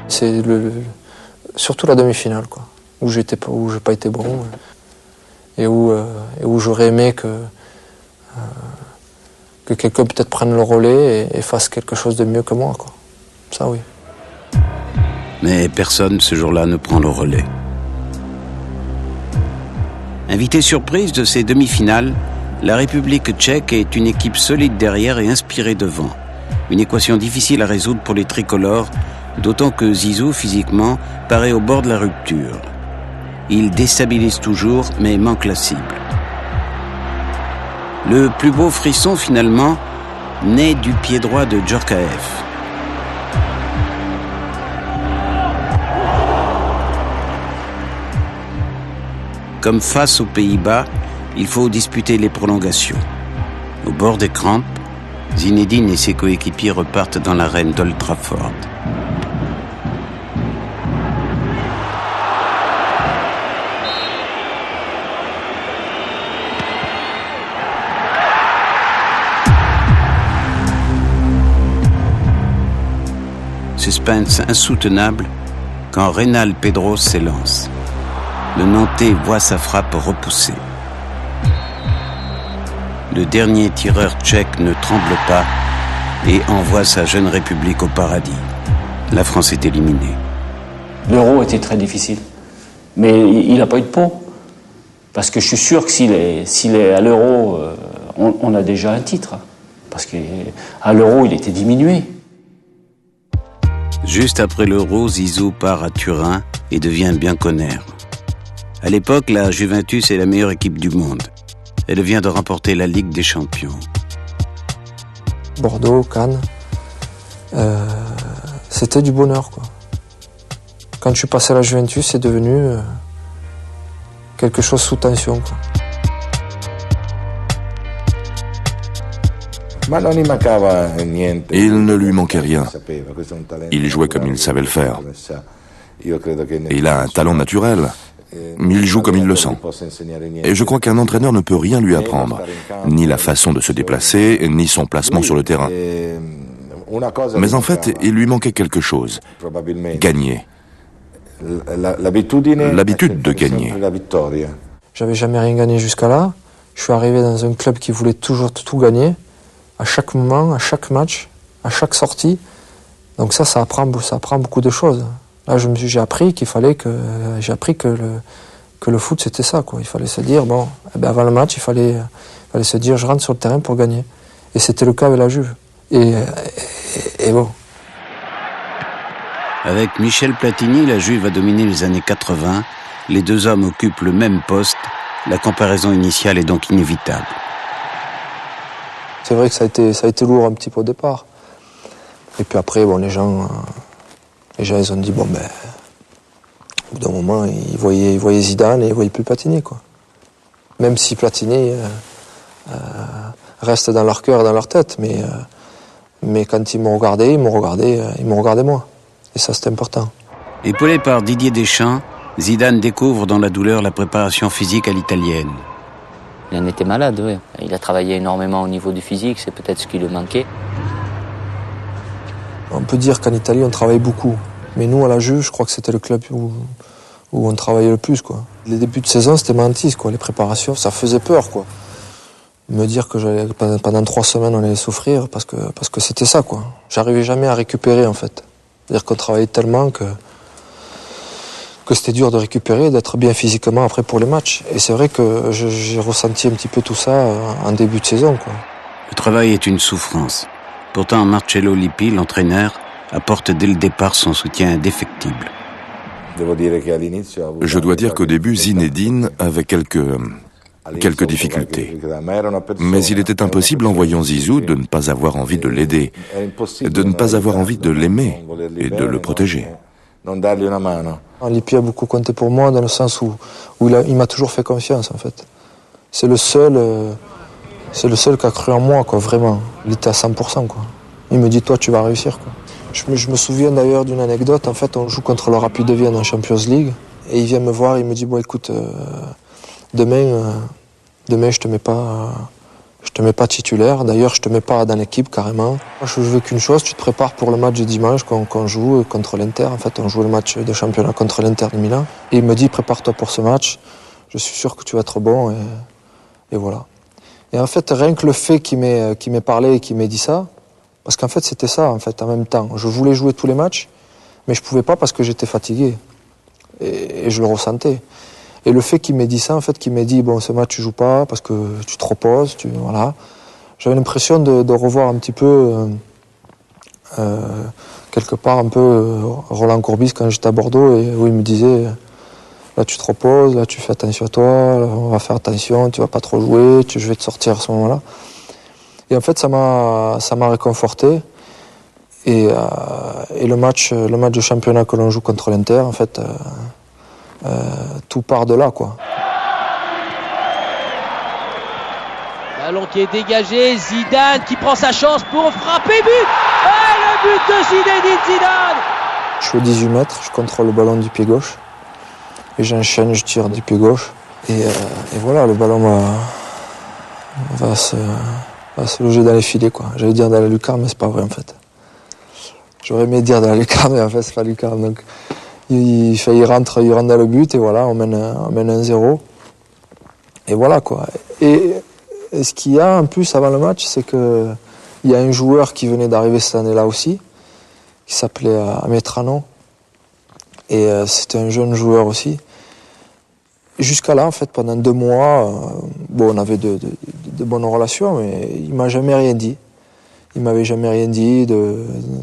C'est surtout la demi-finale, quoi, où j'ai pas été bon et où j'aurais aimé que quelqu'un peut-être prenne le relais et fasse quelque chose de mieux que moi, quoi. Ça, oui. Mais personne ce jour-là ne prend le relais. Invité surprise de ces demi-finales, la République tchèque est une équipe solide derrière et inspirée devant. Une équation difficile à résoudre pour les tricolores, d'autant que Zizou, physiquement, paraît au bord de la rupture. Il déstabilise toujours, mais manque la cible. Le plus beau frisson, finalement, naît du pied droit de Djorkaeff. Comme face aux Pays-Bas, il faut disputer les prolongations. Au bord des crampes, Zinedine et ses coéquipiers repartent dans l'arène d'Old Trafford. Suspense insoutenable, quand Reynal Pedros s'élance. Le Nantais voit sa frappe repoussée. Le dernier tireur tchèque ne tremble pas et envoie sa jeune République au paradis. La France est éliminée. L'Euro était très difficile, mais il n'a pas eu de peau. Parce que je suis sûr que s'il est à l'Euro, on a déjà un titre. Parce qu'à l'Euro, il était diminué. Juste après l'Euro, Zizou part à Turin et devient bienconnaire. À l'époque, la Juventus est la meilleure équipe du monde. Elle vient de remporter la Ligue des Champions. Bordeaux, Cannes, c'était du bonheur, quoi. Quand je suis passé à la Juventus, c'est devenu quelque chose sous tension, quoi. Il ne lui manquait rien. Il jouait comme il savait le faire. Et il a un talent naturel. Il joue comme il le sent. Et je crois qu'un entraîneur ne peut rien lui apprendre. Ni la façon de se déplacer, ni son placement sur le terrain. Mais en fait, il lui manquait quelque chose. Gagner. L'habitude de gagner. J'avais jamais rien gagné jusqu'à là. Je suis arrivé dans un club qui voulait toujours tout gagner. À chaque moment, à chaque match, à chaque sortie. Donc ça apprend beaucoup de choses. Là, j'ai appris que le foot c'était ça, quoi. Il fallait se dire avant le match, il fallait se dire je rentre sur le terrain pour gagner. Et c'était le cas avec la Juve. Et bon. Avec Michel Platini, la Juve a dominé les années 80. Les deux hommes occupent le même poste. La comparaison initiale est donc inévitable. C'est vrai que ça a été lourd un petit peu au départ. Et puis après, les gens ils ont dit au bout d'un moment ils voyaient Zidane et ils voyaient plus Platini, quoi. Même si Platini reste dans leur cœur et dans leur tête, mais quand ils m'ont regardé moi. Et ça, c'est important. Épaulé par Didier Deschamps, Zidane découvre dans la douleur la préparation physique à l'italienne. Il en était malade, oui. Il a travaillé énormément au niveau du physique, c'est peut-être ce qui lui manquait. On peut dire qu'en Italie, on travaille beaucoup. Mais nous, à la Juve, je crois que c'était le club où on travaillait le plus, quoi. Les débuts de saison, c'était mentis, quoi. Les préparations, ça faisait peur, quoi. Me dire que pendant 3 semaines, on allait souffrir, parce que c'était ça, quoi. J'arrivais jamais à récupérer, en fait. C'est-à-dire qu'on travaillait tellement que c'était dur de récupérer, d'être bien physiquement après pour les matchs. Et c'est vrai que j'ai ressenti un petit peu tout ça en début de saison, quoi. Le travail est une souffrance. Pourtant, Marcello Lippi, l'entraîneur, apporte dès le départ son soutien indéfectible. Je dois dire qu'au début, Zinedine avait quelques difficultés. Mais il était impossible, en voyant Zizou, de ne pas avoir envie de l'aider, de ne pas avoir envie de l'aimer et de le protéger. Lippi a beaucoup compté pour moi dans le sens où il m'a toujours fait confiance, en fait. C'est le seul qui a cru en moi, quoi, vraiment. Il était à 100%, quoi. Il me dit, toi, tu vas réussir, quoi. Je me souviens d'ailleurs d'une anecdote. En fait, on joue contre le Rapid de Vienne en Champions League. Et il vient me voir, il me dit, écoute, demain, je te mets pas titulaire. D'ailleurs, je te mets pas dans l'équipe, carrément. Moi, je veux qu'une chose, tu te prépares pour le match de dimanche qu'on joue contre l'Inter. En fait, on joue le match de championnat contre l'Inter de Milan. Et il me dit, prépare-toi pour ce match. Je suis sûr que tu vas être bon. Et voilà. Et en fait, rien que le fait qu'il m'ait parlé et qu'il m'ait dit ça, parce qu'en fait, c'était ça, en fait, en même temps. Je voulais jouer tous les matchs, mais je pouvais pas parce que j'étais fatigué. Et je le ressentais. Et le fait qu'il m'ait dit ça, en fait, qu'il m'ait dit, ce match, tu joues pas parce que tu te reposes, voilà. J'avais l'impression de revoir un petit peu, quelque part, un peu Roland Courbis quand j'étais à Bordeaux, et où il me disait, là, tu te reposes, là, tu fais attention à toi, là, on va faire attention, tu vas pas trop jouer, je vais te sortir à ce moment-là. Et en fait, ça m'a réconforté. Et le match de championnat que l'on joue contre l'Inter, en fait, tout part de là, quoi. Ballon qui est dégagé, Zidane qui prend sa chance pour frapper, but. Le but de Zinedine Zidane. Je suis au 18 mètres, je contrôle le ballon du pied gauche. Et j'enchaîne, je tire du pied gauche. Et voilà, le ballon va se loger dans les filets, quoi. J'allais dire dans la lucarne, mais c'est pas vrai, en fait. J'aurais aimé dire dans la lucarne, mais en fait, c'est pas la lucarne. Donc, il rentre dans le but et voilà, on mène 1-0. Et voilà quoi. Et ce qu'il y a en plus avant le match, c'est que il y a un joueur qui venait d'arriver cette année-là aussi, qui s'appelait Ametrano. Et c'était un jeune joueur aussi. Jusqu'à là, en fait, pendant 2 mois, on avait de bonnes relations, mais il m'a jamais rien dit. Il m'avait jamais rien dit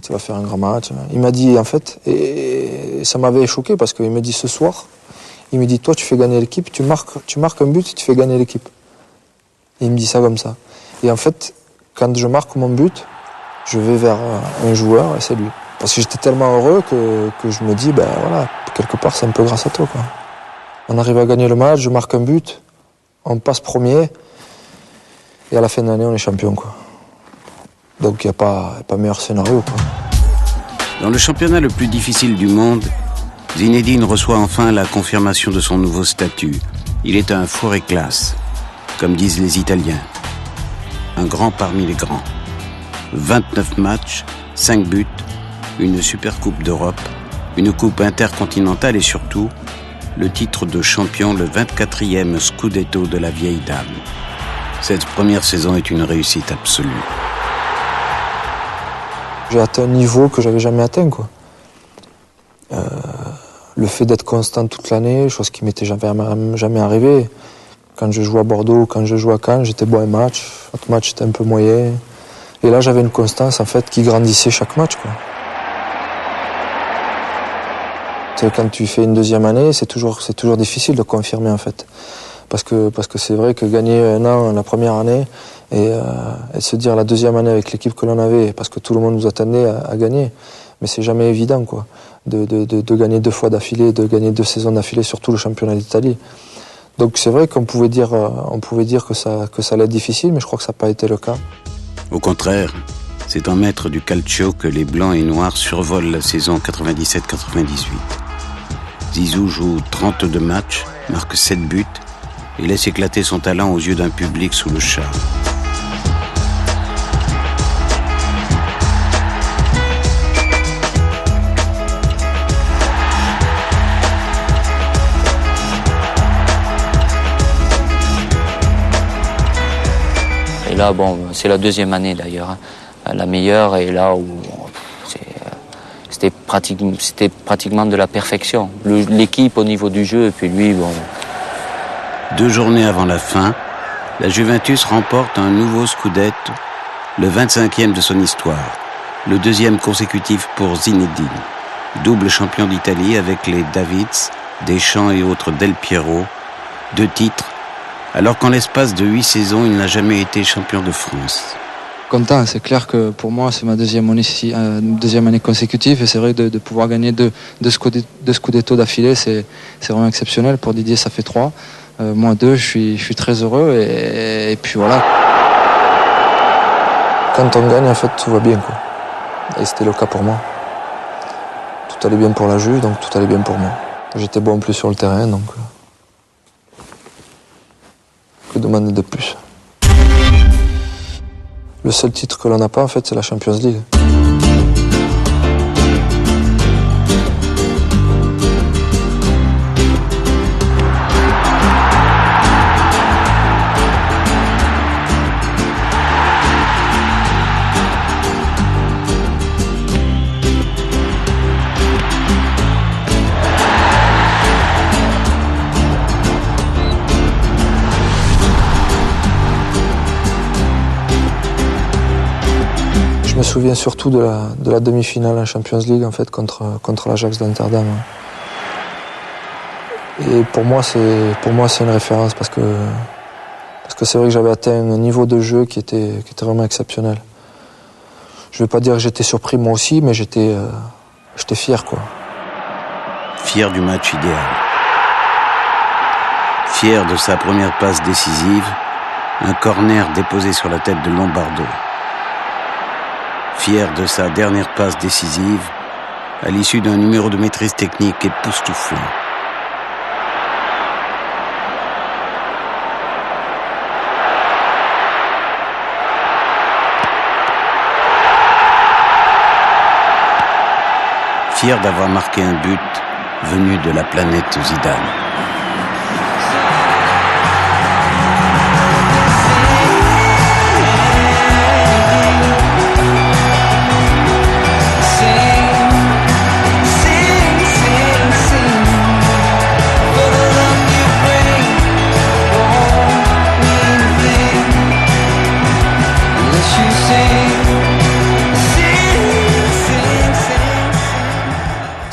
tu vas faire un grand match. Il m'a dit, en fait, et ça m'avait choqué parce qu'il me dit ce soir, il me dit, toi, tu fais gagner l'équipe, tu marques un but, tu fais gagner l'équipe. Et il me dit ça comme ça. Et en fait, quand je marque mon but, je vais vers un joueur et c'est lui. Parce que j'étais tellement heureux que je me dis, voilà, quelque part, c'est un peu grâce à toi, quoi. On arrive à gagner le match, je marque un but, on passe premier, et à la fin de l'année, on est champion, quoi. Donc il n'y a pas meilleur scénario, quoi. Dans le championnat le plus difficile du monde, Zinedine reçoit enfin la confirmation de son nouveau statut. Il est un forêt classe, comme disent les Italiens. Un grand parmi les grands. 29 matchs, 5 buts, une super coupe d'Europe, une coupe intercontinentale et surtout le titre de champion, le 24e Scudetto de la vieille dame. Cette première saison est une réussite absolue. J'ai atteint un niveau que j'avais jamais atteint, quoi. Le fait d'être constant toute l'année, chose qui m'était jamais arrivée. Quand je jouais à Bordeaux, quand je jouais à Cannes, j'étais bon un match. L'autre match, j'étais un peu moyen. Et là, j'avais une constance, en fait, qui grandissait chaque match, quoi. Quand tu fais une deuxième année, c'est toujours difficile de confirmer, en fait. Parce que c'est vrai que gagner un an la première année et se dire la deuxième année avec l'équipe que l'on avait, parce que tout le monde nous attendait à gagner, mais c'est jamais évident, quoi, de gagner 2 fois d'affilée, de gagner 2 saisons d'affilée, surtout le championnat d'Italie. Donc c'est vrai qu'on pouvait dire que ça allait être difficile, mais je crois que ça n'a pas été le cas. Au contraire, c'est en maître du calcio que les Blancs et Noirs survolent la saison 97-98. Zizou joue 32 matchs, marque 7 buts et laisse éclater son talent aux yeux d'un public sous le charme. Et là, c'est la deuxième année d'ailleurs, la meilleure, et là où c'était pratiquement de la perfection. L'équipe au niveau du jeu, et puis lui, 2 journées avant la fin, la Juventus remporte un nouveau Scudetto, le 25e de son histoire, le 2e consécutif pour Zinedine. Double champion d'Italie avec les Davids, Deschamps et autres Del Piero, 2 titres, alors qu'en l'espace de 8 saisons, il n'a jamais été champion de France. Content, c'est clair que pour moi, c'est ma deuxième année consécutive, et c'est vrai de pouvoir gagner 2 Scudetto d'affilée, c'est vraiment exceptionnel. Pour Didier, ça fait 3. Moi 2, je suis très heureux, et puis voilà. Quand on gagne, en fait, tout va bien, quoi. Et c'était le cas pour moi. Tout allait bien pour la Juve, donc tout allait bien pour moi. J'étais bon en plus sur le terrain, donc que demander de plus? Le seul titre que l'on n'a pas, en fait, c'est la Champions League. Je me souviens surtout de la demi-finale en Champions League, en fait, contre l'Ajax d'Amsterdam. Et pour moi, c'est une référence parce que c'est vrai que j'avais atteint un niveau de jeu qui était vraiment exceptionnel. Je ne vais pas dire que j'étais surpris moi aussi, mais j'étais fier, quoi. Fier du match idéal. Fier de sa première passe décisive, un corner déposé sur la tête de Lombardo. Fier de sa dernière passe décisive, à l'issue d'un numéro de maîtrise technique époustouflant. Fier d'avoir marqué un but venu de la planète Zidane.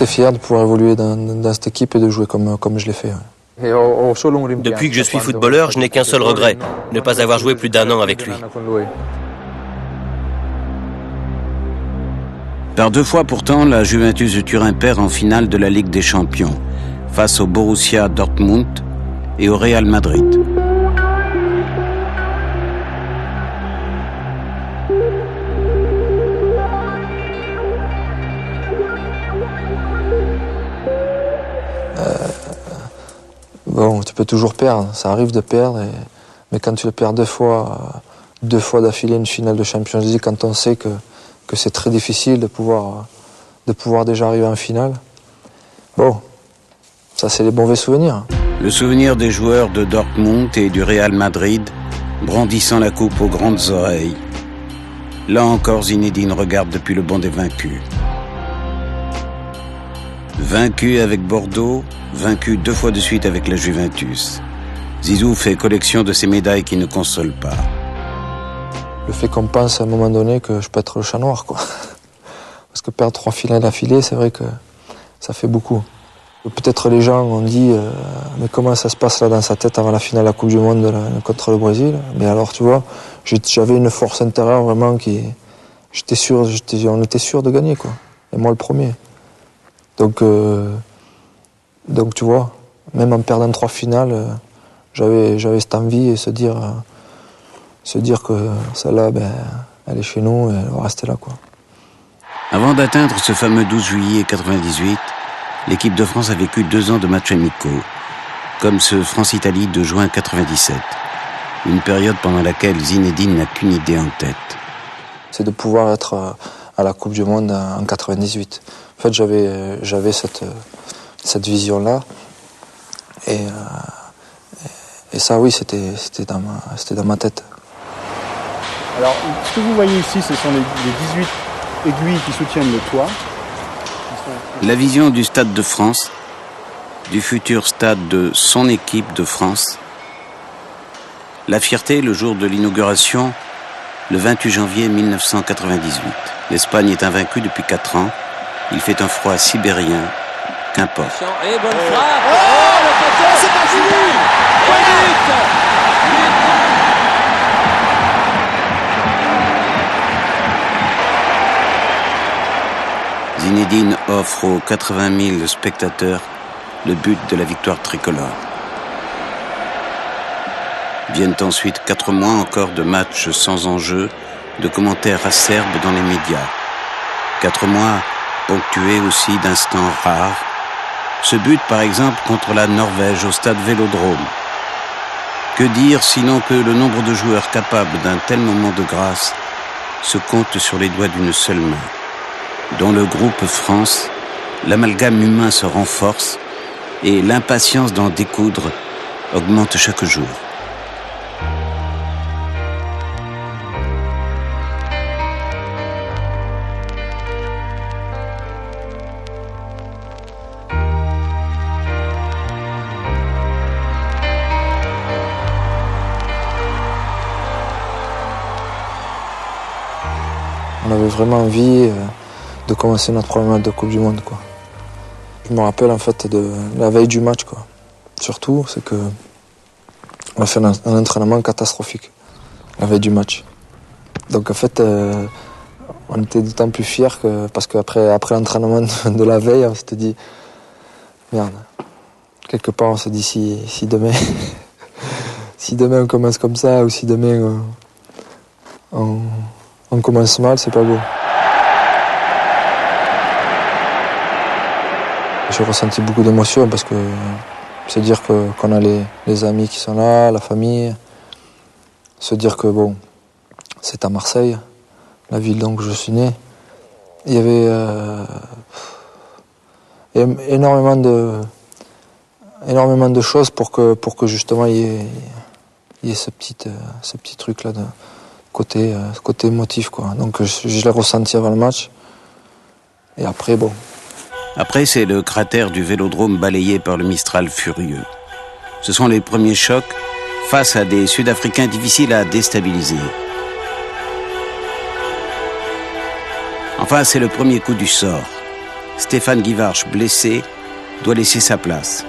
J'étais fier de pouvoir évoluer dans cette équipe et de jouer comme je l'ai fait. Depuis que je suis footballeur, je n'ai qu'un seul regret, ne pas avoir joué plus d'1 an avec lui. Par 2 fois pourtant, la Juventus de Turin perd en finale de la Ligue des Champions, face au Borussia Dortmund et au Real Madrid. Bon, tu peux toujours perdre, ça arrive de perdre, mais quand tu le perds 2 fois d'affilée une finale de Champions League, quand on sait que c'est très difficile de pouvoir déjà arriver en finale, bon, ça c'est les mauvais souvenirs. Le souvenir des joueurs de Dortmund et du Real Madrid, brandissant la coupe aux grandes oreilles. Là encore, Zinedine regarde depuis le banc des vaincus. Vaincu avec Bordeaux, vaincu 2 fois de suite avec la Juventus. Zizou fait collection de ces médailles qui ne consolent pas. Le fait qu'on pense à un moment donné que je peux être le chat noir, quoi. Parce que perdre 3 finales d'affilée, c'est vrai que ça fait beaucoup. Peut-être les gens ont dit mais comment ça se passe là dans sa tête avant la finale de la Coupe du Monde contre le Brésil. Mais alors tu vois, j'avais une force intérieure vraiment qui... on était sûr de gagner, quoi. Et moi le premier. Donc tu vois, même en perdant 3 finales, j'avais cette envie et se dire que celle-là, elle est chez nous et elle va rester là, quoi. Avant d'atteindre ce fameux 12 juillet 98, l'équipe de France a vécu 2 ans de matchs amicaux, comme ce France-Italie de juin 97. Une période pendant laquelle Zinedine n'a qu'une idée en tête. C'est de pouvoir être à la Coupe du Monde en 98. En fait, j'avais cette vision-là. Et ça, oui, c'était dans ma tête. Alors, ce que vous voyez ici, ce sont les 18 aiguilles qui soutiennent le toit. La vision du Stade de France, du futur stade de son équipe de France. La fierté, le jour de l'inauguration, le 28 janvier 1998. L'Espagne est invaincue depuis 4 ans. Il fait un froid sibérien. Qu'importe. Et bonne frappe. Oh, le poteau, c'est pas fini. Zinedine offre aux 80 000 spectateurs le but de la victoire tricolore. Viennent ensuite 4 mois encore de matchs sans enjeu, de commentaires acerbes dans les médias. 4 mois ponctués aussi d'instants rares. Ce but, par exemple, contre la Norvège au stade Vélodrome. Que dire sinon que le nombre de joueurs capables d'un tel moment de grâce se compte sur les doigts d'une seule main. Dans le groupe France, l'amalgame humain se renforce et l'impatience d'en découdre augmente chaque jour. On avait vraiment envie de commencer notre premier match de Coupe du Monde, quoi. Je me rappelle en fait de la veille du match, quoi. Surtout, c'est que on a fait un entraînement catastrophique la veille du match. Donc en fait, on était d'autant plus fiers parce qu'après l'entraînement de la veille, on s'était dit merde. Quelque part, on s'est dit si demain, si demain on commence comme ça ou si demain on commence mal, c'est pas beau. J'ai ressenti beaucoup d'émotions parce que c'est dire qu'on a les amis qui sont là, la famille. Se dire que bon, c'est à Marseille, la ville donc où je suis né. Il y y a énormément de choses pour que justement il y ait ce petit truc là de côté émotif, quoi. Donc je l'ai ressenti avant le match. Et après, bon. Après, c'est le cratère du Vélodrome balayé par le Mistral furieux. Ce sont les premiers chocs face à des Sud-Africains difficiles à déstabiliser. Enfin, c'est le premier coup du sort. Stéphane Guivarch, blessé, doit laisser sa place.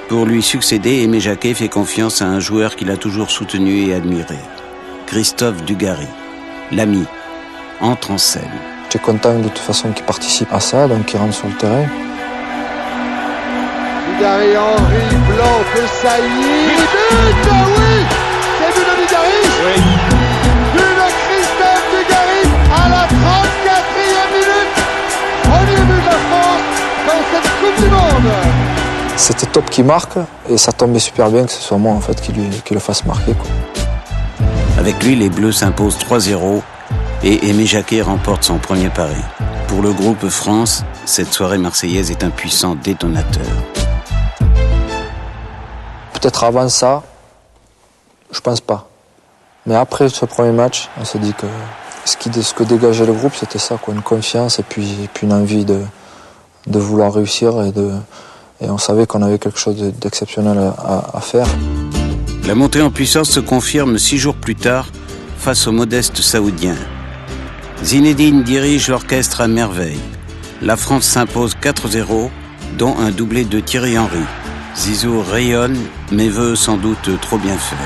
Pour lui succéder, Aimé Jacquet fait confiance à un joueur qu'il a toujours soutenu et admiré. Christophe Dugarry, l'ami, entre en scène. J'étais content de toute façon qu'il participe à ça, donc qu'il rentre sur le terrain. Dugarry, Henry, Blanc, Desailly, but, oui, c'est but de Dugarry. Oui. But de Christophe Dugarry à la 34e minute. Premier but de la France dans cette Coupe du Monde. C'était top qu'il marque et ça tombait super bien que ce soit moi en fait qui le fasse marquer, quoi. Avec lui, les Bleus s'imposent 3-0 et Aimé Jacquet remporte son premier pari. Pour le groupe France, cette soirée marseillaise est un puissant détonateur. Peut-être avant ça, je pense pas. Mais après ce premier match, on s'est dit que ce que dégageait le groupe, c'était ça, quoi, une confiance et puis une envie de vouloir réussir et on savait qu'on avait quelque chose d'exceptionnel à faire. La montée en puissance se confirme 6 jours plus tard face aux modestes Saoudiens. Zinedine dirige l'orchestre à merveille. La France s'impose 4-0, dont un doublé de Thierry Henry. Zizou rayonne, mais veut sans doute trop bien faire.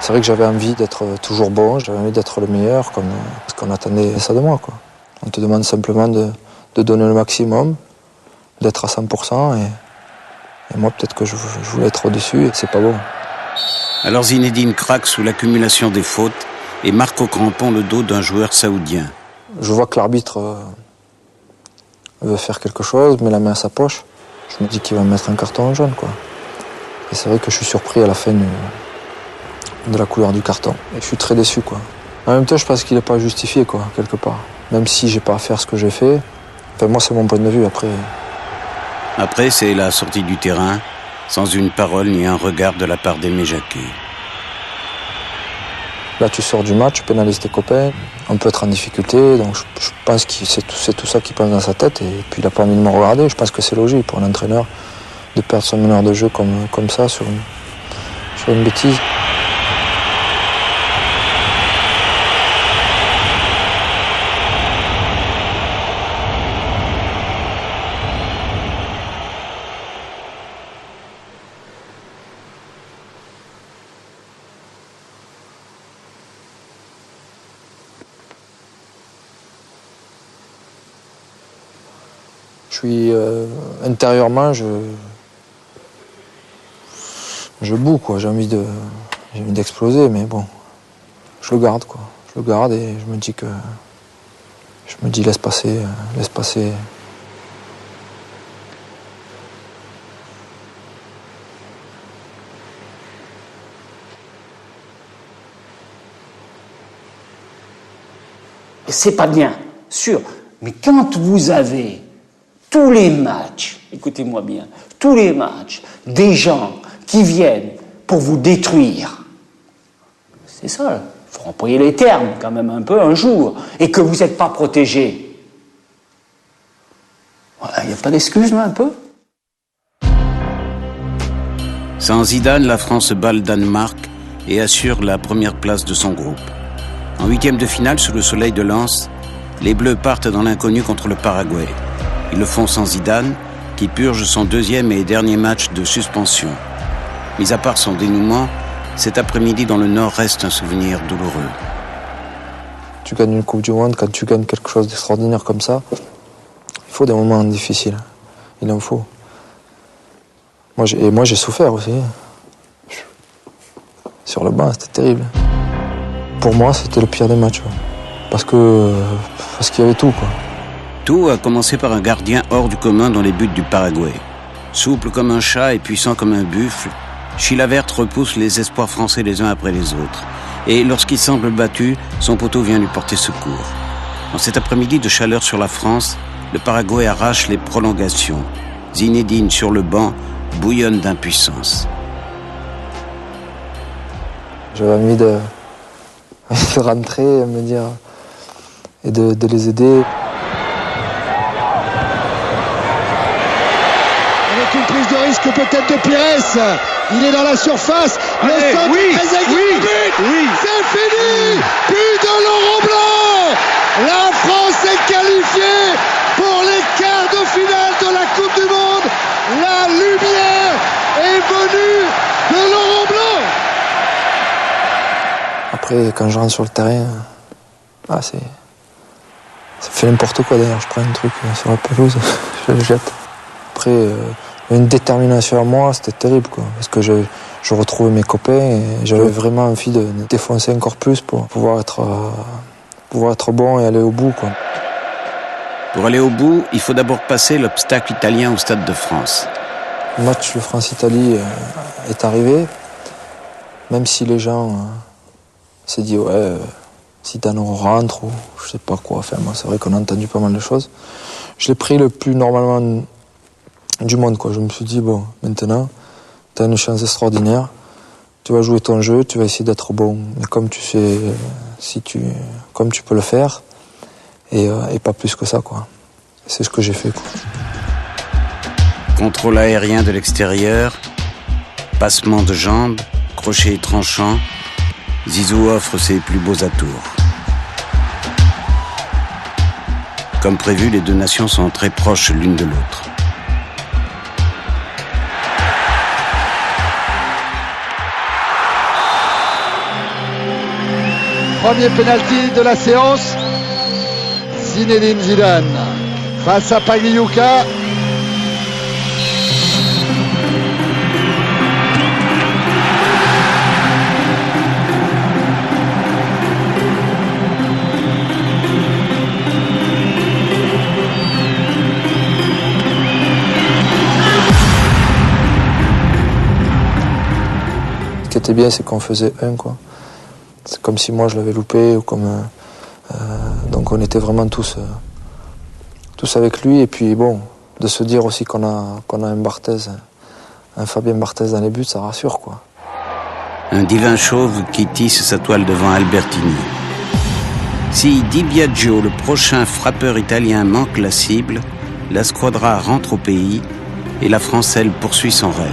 C'est vrai que j'avais envie d'être toujours bon, j'avais envie d'être le meilleur, parce qu'on attendait ça de moi, quoi. On te demande simplement de donner le maximum, d'être à 100%, et moi peut-être que je voulais être au-dessus, et c'est pas bon. Alors Zinedine craque sous l'accumulation des fautes et marque au crampon le dos d'un joueur saoudien. Je vois que l'arbitre veut faire quelque chose, met la main à sa poche. Je me dis qu'il va me mettre un carton jaune, quoi. Et c'est vrai que je suis surpris à la fin de la couleur du carton. Et je suis très déçu, quoi. En même temps, je pense qu'il n'est pas justifié, quoi, quelque part. Même si j'ai pas à faire ce que j'ai fait. Enfin, moi, c'est mon point de vue. Après, c'est la sortie du terrain, sans une parole ni un regard de la part d'Aimé Jacquet. Là, tu sors du match, tu pénalises tes copains, on peut être en difficulté, donc je pense que c'est tout ça qui passe dans sa tête, et puis il n'a pas envie de me regarder. Je pense que c'est logique pour un entraîneur de perdre son meneur de jeu comme ça sur une bêtise. Intérieurement, je boue, quoi. J'ai envie d'exploser, mais bon, je le garde, quoi. Je le garde et je me dis laisse passer. C'est pas bien, sûr, mais quand vous avez tous les matchs, écoutez-moi bien, tous les matchs, des gens qui viennent pour vous détruire. C'est ça, il faut employer les termes quand même un peu un jour, et que vous n'êtes pas protégé. Il n'y a pas d'excuse, là, un peu? Sans Zidane, la France bat le Danemark et assure la première place de son groupe. En 8e de finale, sous le soleil de Lens, les Bleus partent dans l'inconnu contre le Paraguay. Ils le font sans Zidane, qui purge son 2e et dernier match de suspension. Mis à part son dénouement, cet après-midi dans le Nord reste un souvenir douloureux. Tu gagnes une Coupe du Monde, quand tu gagnes quelque chose d'extraordinaire comme ça, il faut des moments difficiles. Il en faut. Moi j'ai souffert aussi. Sur le banc, c'était terrible. Pour moi, c'était le pire des matchs. Parce qu'il y avait tout, quoi. Tout a commencé par un gardien hors du commun dans les buts du Paraguay. Souple comme un chat et puissant comme un buffle, Chilavert repousse les espoirs français les uns après les autres. Et lorsqu'il semble battu, son poteau vient lui porter secours. En cet après-midi de chaleur sur la France, le Paraguay arrache les prolongations. Zinedine sur le banc bouillonne d'impuissance. J'avais envie de rentrer et me dire et de les aider. Avec une prise de risque peut-être de Pires. Il est dans la surface. Le centre très aigu. Oui. C'est fini. But de Laurent Blanc. La France est qualifiée pour les quarts de finale de la Coupe du Monde. La lumière est venue de Laurent Blanc. Après, quand je rentre sur le terrain, ça fait n'importe quoi d'ailleurs. Je prends un truc sur la pelouse, je le jette. Après, une détermination à moi, c'était terrible, quoi, parce que je retrouvais mes copains et j'avais vraiment envie de défoncer encore plus pour pouvoir être bon et aller au bout, quoi. Pour aller au bout, il faut d'abord passer l'obstacle italien au Stade de France. Le match de France-Italie est arrivé, même si les gens s'est dit Zidane rentre ou je sais pas quoi. Enfin, moi, c'est vrai qu'on a entendu pas mal de choses. Je l'ai pris le plus normalement du monde, quoi. Je me suis dit, bon, maintenant, tu as une chance extraordinaire. Tu vas jouer ton jeu, tu vas essayer d'être bon. Mais comme tu sais, comme tu peux le faire, et pas plus que ça, quoi. C'est ce que j'ai fait, quoi. Contrôle aérien de l'extérieur, passement de jambes, crochet tranchant, Zizou offre ses plus beaux atours. Comme prévu, les deux nations sont très proches l'une de l'autre. Premier penalty de la séance. Zinedine Zidane face à Pagliuca. Ce qui était bien, c'est qu'on faisait un, quoi. C'est comme si moi je l'avais loupé ou comme donc on était vraiment tous avec lui, et puis bon, de se dire aussi qu'on a un Barthez, un Fabien Barthez dans les buts, ça rassure, quoi. Un divin chauve qui tisse sa toile devant Albertini. Si Di Biagio, le prochain frappeur italien, manque la cible, la squadra rentre au pays et la France, elle, poursuit son rêve.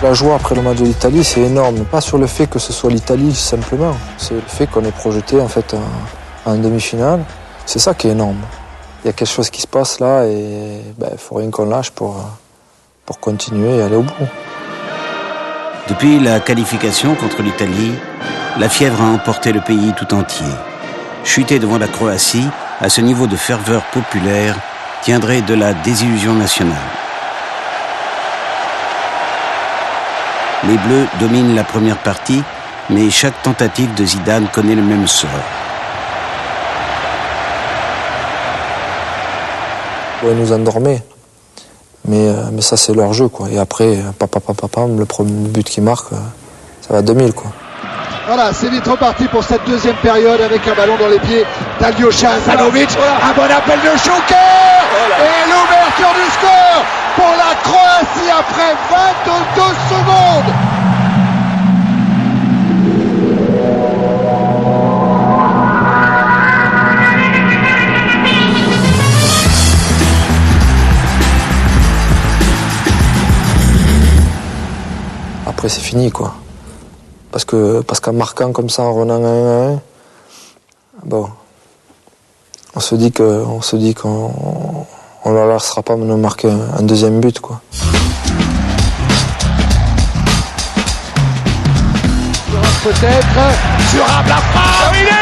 La joie après le match de l'Italie, c'est énorme. Pas sur le fait que ce soit l'Italie simplement, c'est le fait qu'on est projeté en fait en demi-finale. C'est ça qui est énorme. Il y a quelque chose qui se passe là et il faut rien qu'on lâche pour continuer et aller au bout. Depuis la qualification contre l'Italie, la fièvre a emporté le pays tout entier. Chuter devant la Croatie, à ce niveau de ferveur populaire, tiendrait de la désillusion nationale. Les Bleus dominent la première partie, mais chaque tentative de Zidane connaît le même sort. Ils nous endormaient, mais ça c'est leur jeu, quoi. Et après, le premier but qui marque, ça va à 2000, quoi. Voilà, c'est vite reparti pour cette deuxième période avec un ballon dans les pieds d'Aljosha Zanovic. Un bon appel de Joker et l'ouverture du score pour la Croatie après 22 secondes. Après c'est fini, quoi. Parce qu'en marquant comme ça, en renant 1-1, bon, on se dit qu'on ne leur laissera pas nous marquer un deuxième but, quoi. Peut-être sur la frappe. Terminé.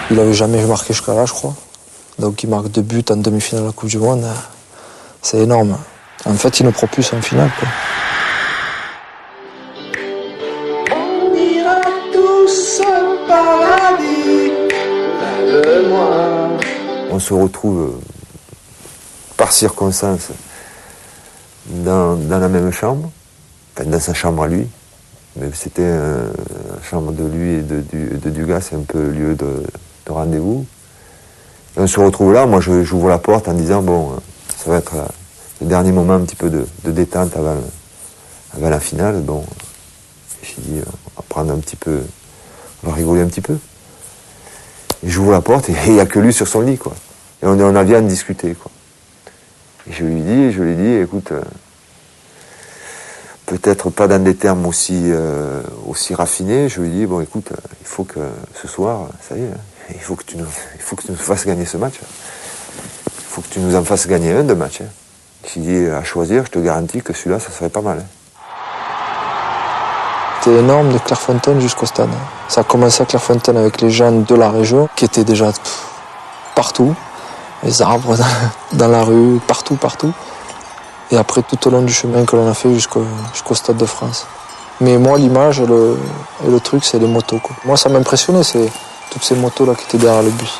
Il avait jamais marqué jusqu'à là, je crois. Donc il marque 2 buts en demi-finale de la Coupe du Monde. C'est énorme. En fait, il nous propulse en finale, quoi. On ira tous au paradis, lève-moi. On se retrouve par circonstance dans la même chambre, enfin, dans sa chambre à lui. Mais c'était la chambre de lui et de Dugas, c'est un peu le lieu de rendez-vous. Et on se retrouve là, moi j'ouvre la porte en disant bon, ça va être le dernier moment un petit peu de détente avant la finale. Bon, j'ai dit on va prendre un petit peu, on va rigoler un petit peu. Et j'ouvre la porte et il n'y a que lui sur son lit, quoi. Et on a bien discuté, quoi. Et je lui ai dit, écoute, peut-être pas dans des termes aussi raffinés, je lui ai dit, bon écoute, il faut que ce soir, ça y est, il faut que tu nous fasses gagner ce match. Il faut que tu nous en fasses gagner un de match. J'ai dit, à choisir, je te garantis que celui-là, ça serait pas mal. C'était énorme de Clairefontaine jusqu'au stade. Ça a commencé à Clairefontaine avec les gens de la région qui étaient déjà partout. Les arbres dans la rue, partout. Et après, tout au long du chemin que l'on a fait jusqu'au Stade de France. Mais moi, l'image et le truc, c'est les motos, quoi. Moi, ça m'impressionnait, c'est toutes ces motos-là qui étaient derrière le bus.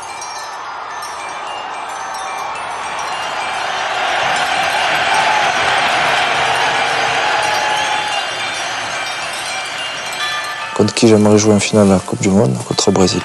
Contre qui j'aimerais jouer en finale de la Coupe du Monde, contre le Brésil.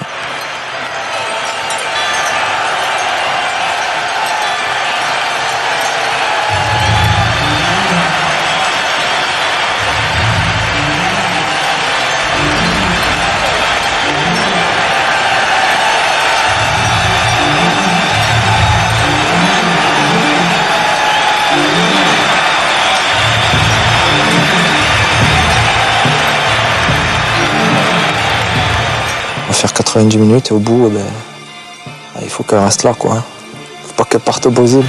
Faire 90 minutes et au bout, il faut qu'elle reste là, quoi. Faut pas qu'elle parte au Brésil.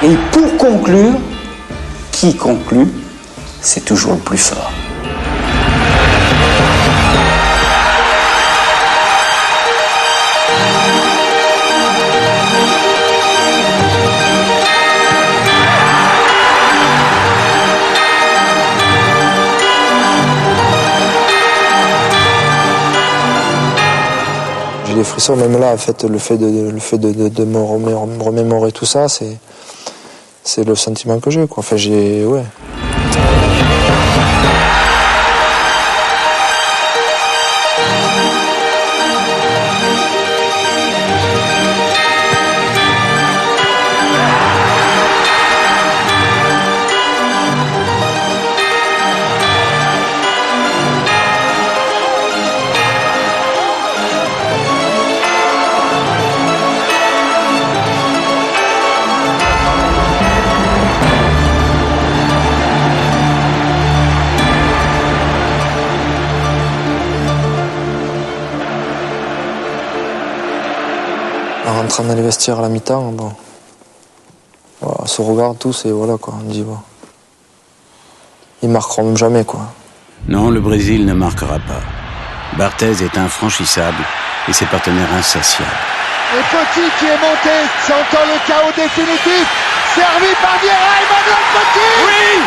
Et pour conclure, qui conclut, c'est toujours le plus fort. J'ai des frissons même là, en fait, le fait de me remémorer tout ça, c'est le sentiment que j'ai, quoi. Enfin, ouais. En rentrant dans les vestiaires à la mi-temps, bon, voilà, on se regarde tous et voilà, quoi, on dit bon, ils marqueront même jamais, quoi. Non, le Brésil ne marquera pas. Barthez est infranchissable et ses partenaires insatiables. Et Petit qui est monté, c'est encore le chaos définitif, servi par Vieira, Emmanuel Petit. Oui.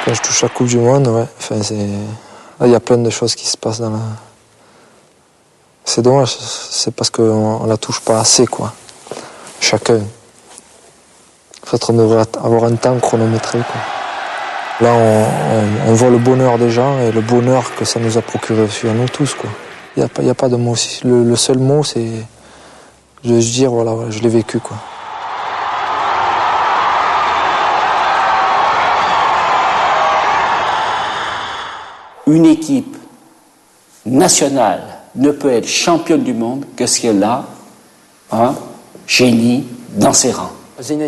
Quand je touche la Coupe du Monde, ouais. Enfin, là, il y a plein de choses qui se passent dans la... C'est dommage, c'est parce qu'on la touche pas assez, quoi. chacun. Peut-être on devrait avoir un temps chronométré, quoi. Là, on voit le bonheur des gens et le bonheur que ça nous a procuré aussi à nous tous, quoi. Il n'y a pas de mot. Le seul mot, c'est de se dire, voilà, je l'ai vécu, quoi. Une équipe nationale ne peut être championne du monde que si elle a un génie dans ses rangs.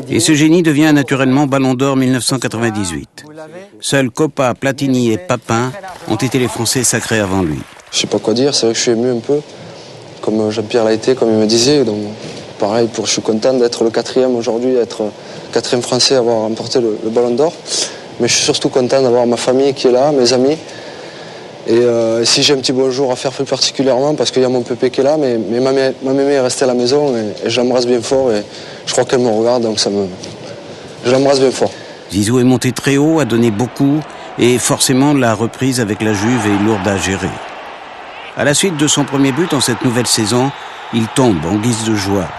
Et ce génie devient naturellement Ballon d'Or 1998. Seuls Coppa, Platini et Papin ont été les Français sacrés avant lui. Je sais pas quoi dire, c'est vrai que je suis ému un peu, comme Jean-Pierre l'a été, comme il me disait. Donc, pareil, je suis content d'être le 4e aujourd'hui, être 4e Français à avoir remporté le Ballon d'Or. Mais je suis surtout content d'avoir ma famille qui est là, mes amis. Et si j'ai un petit bonjour à faire plus particulièrement, parce qu'il y a mon pépé qui est là, mais ma mémé est restée à la maison et je l'embrasse bien fort et je crois qu'elle me regarde, donc je l'embrasse bien fort. Zizou est monté très haut, a donné beaucoup et forcément la reprise avec la Juve est lourde à gérer. À la suite de son premier but en cette nouvelle saison, il tombe en guise de joie.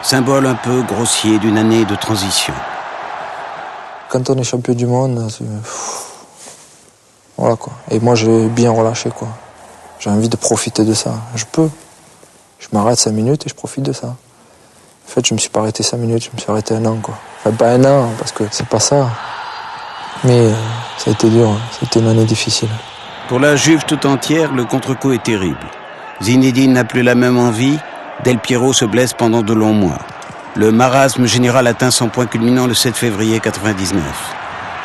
Symbole un peu grossier d'une année de transition. Quand on est champion du monde, voilà quoi. Et moi j'ai bien relâché quoi. J'ai envie de profiter de ça. Je peux. Je m'arrête 5 minutes et je profite de ça. En fait, je me suis pas arrêté 5 minutes, je me suis arrêté 1 an quoi. Enfin pas 1 an parce que c'est pas ça. Mais ça a été dur, c'était une année difficile. Pour la Juve tout entière, le contre-coup est terrible. Zinedine n'a plus la même envie. Del Piero se blesse pendant de longs mois. Le marasme général atteint son point culminant le 7 février 1999.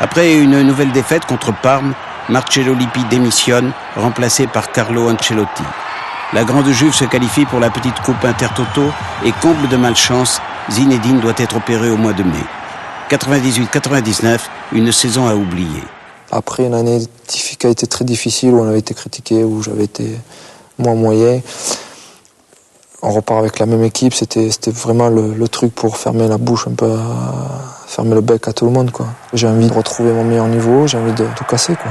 Après une nouvelle défaite contre Parme, Marcello Lippi démissionne, remplacé par Carlo Ancelotti. La grande Juve se qualifie pour la petite coupe Intertoto et comble de malchance, Zinedine doit être opéré au mois de mai. 98-99, une saison à oublier. Après une année qui a été très difficile, où on avait été critiqué, où j'avais été moins moyen, on repart avec la même équipe, c'était vraiment le truc pour fermer la bouche un peu, fermer le bec à tout le monde, quoi. J'ai envie de retrouver mon meilleur niveau, j'ai envie de tout casser, quoi.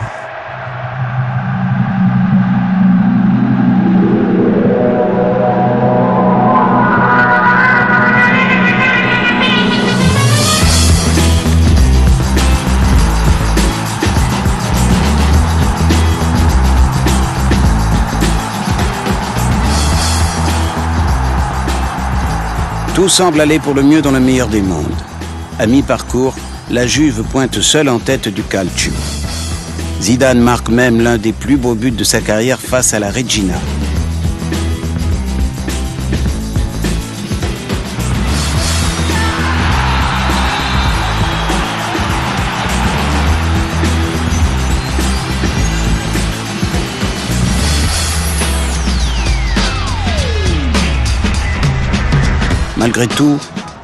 Tout semble aller pour le mieux dans le meilleur des mondes. À mi-parcours, la Juve pointe seule en tête du calcio. Zidane marque même l'un des plus beaux buts de sa carrière face à la Regina. Malgré tout,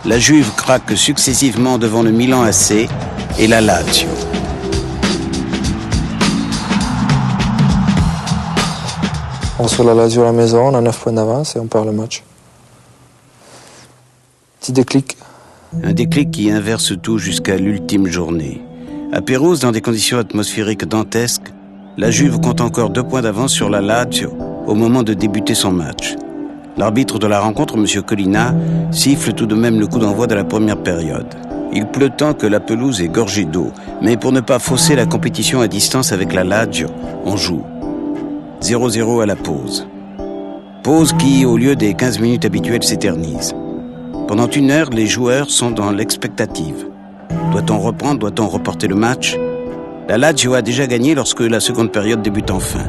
la Juve craque successivement devant le Milan AC et la Lazio. On reçoit la Lazio à la maison, on a 9 points d'avance et on perd le match. Petit déclic. Un déclic qui inverse tout jusqu'à l'ultime journée. À Pérouse, dans des conditions atmosphériques dantesques, la Juve compte encore 2 points d'avance sur la Lazio au moment de débuter son match. L'arbitre de la rencontre, M. Collina, siffle tout de même le coup d'envoi de la première période. Il pleut tant que la pelouse est gorgée d'eau, mais pour ne pas fausser la compétition à distance avec la Lazio, on joue. 0-0 à la pause. Pause qui, au lieu des 15 minutes habituelles, s'éternise. Pendant 1 heure, les joueurs sont dans l'expectative. Doit-on reprendre, doit-on reporter le match? La Lazio a déjà gagné lorsque la seconde période débute enfin.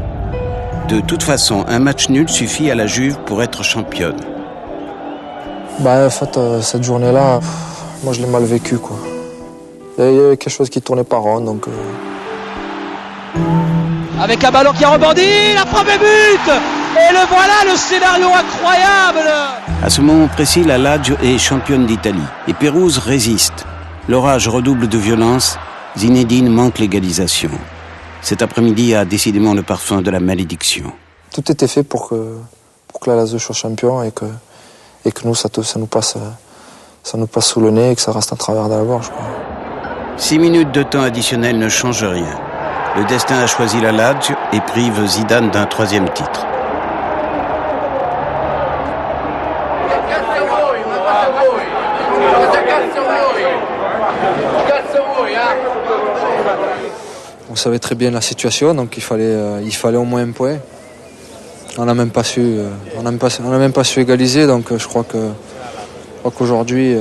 De toute façon, un match nul suffit à la Juve pour être championne. En fait, cette journée-là, moi je l'ai mal vécu, quoi. Il y avait quelque chose qui tournait pas rond, donc... Avec un ballon qui a rebondi, la frappe et but! Et le voilà, le scénario incroyable! À ce moment précis, la Lazio est championne d'Italie. Et Pérouse résiste. L'orage redouble de violence. Zinedine manque l'égalisation. Cet après-midi a décidément le parfum de la malédiction. Tout était fait pour que la Lazio soit champion et que nous, ça nous passe sous le nez et que ça reste à travers de la gorge, quoi. 6 minutes de temps additionnel ne changent rien. Le destin a choisi la Lazio et prive Zidane d'un 3e titre. On savait très bien la situation, donc il fallait au moins un point. On n'a même pas su égaliser, donc je crois qu'aujourd'hui,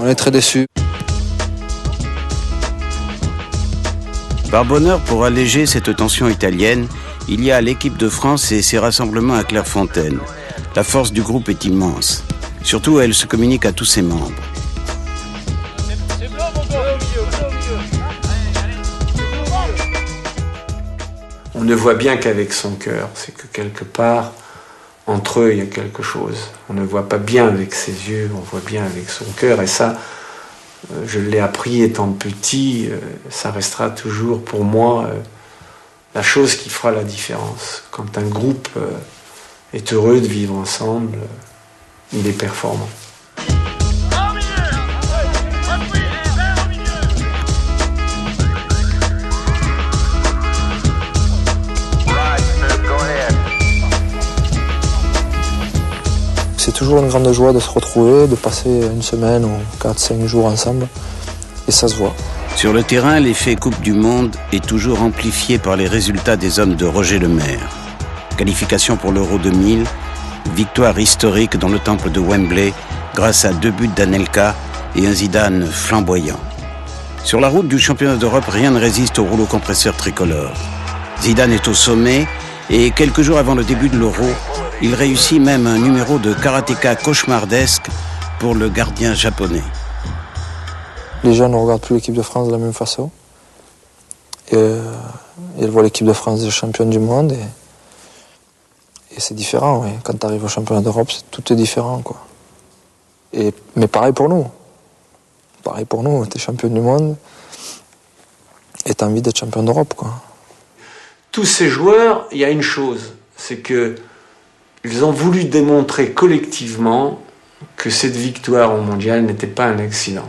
on est très déçus. Par bonheur, pour alléger cette tension italienne, il y a l'équipe de France et ses rassemblements à Clairefontaine. La force du groupe est immense. Surtout, elle se communique à tous ses membres. On ne voit bien qu'avec son cœur. C'est que quelque part, entre eux, il y a quelque chose. On ne voit pas bien avec ses yeux, on voit bien avec son cœur. Et ça, je l'ai appris étant petit, ça restera toujours pour moi la chose qui fera la différence. Quand un groupe est heureux de vivre ensemble, il est performant. C'est toujours une grande joie de se retrouver, de passer une semaine ou 4-5 jours ensemble, et ça se voit. Sur le terrain, l'effet Coupe du Monde est toujours amplifié par les résultats des hommes de Roger Lemaire. Qualification pour l'Euro 2000, victoire historique dans le temple de Wembley grâce à 2 buts d'Anelka et un Zidane flamboyant. Sur la route du championnat d'Europe, rien ne résiste au rouleau compresseur tricolore. Zidane est au sommet et quelques jours avant le début de l'Euro, il réussit même un numéro de karatéka cauchemardesque pour le gardien japonais. Les gens ne regardent plus l'équipe de France de la même façon. Et ils voient l'équipe de France championne du monde. Et c'est différent. Oui. Quand tu arrives au championnat d'Europe, tout est différent, quoi. Mais pareil pour nous. Pareil pour nous. Tu es champion du monde et tu as envie d'être champion d'Europe, quoi. Tous ces joueurs, il y a une chose, c'est que ils ont voulu démontrer collectivement que cette victoire au mondial n'était pas un accident.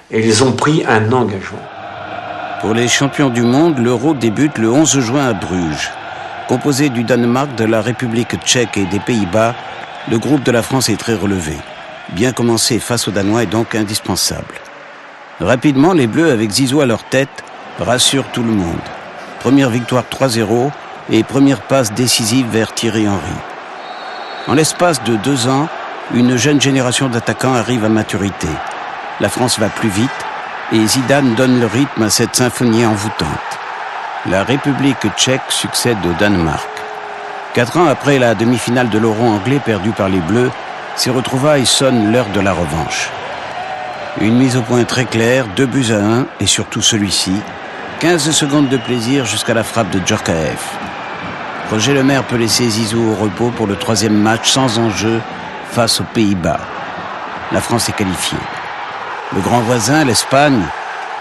Et ils ont pris un engagement. Pour les champions du monde, l'Euro débute le 11 juin à Bruges. Composé du Danemark, de la République tchèque et des Pays-Bas, le groupe de la France est très relevé. Bien commencer face aux Danois est donc indispensable. Rapidement, les Bleus, avec Zizou à leur tête, rassurent tout le monde. Première victoire 3-0 et première passe décisive vers Thierry Henry. En l'espace de 2 ans, une jeune génération d'attaquants arrive à maturité. La France va plus vite et Zidane donne le rythme à cette symphonie envoûtante. La République tchèque succède au Danemark. 4 ans après la demi-finale de l'Euro anglais perdue par les Bleus, ces retrouvailles sonnent l'heure de la revanche. Une mise au point très claire, 2-1 et surtout celui-ci. 15 secondes de plaisir jusqu'à la frappe de Djorkaeff. Roger Lemaire peut laisser Zizou au repos pour le 3e match sans enjeu face aux Pays-Bas. La France est qualifiée. Le grand voisin, l'Espagne,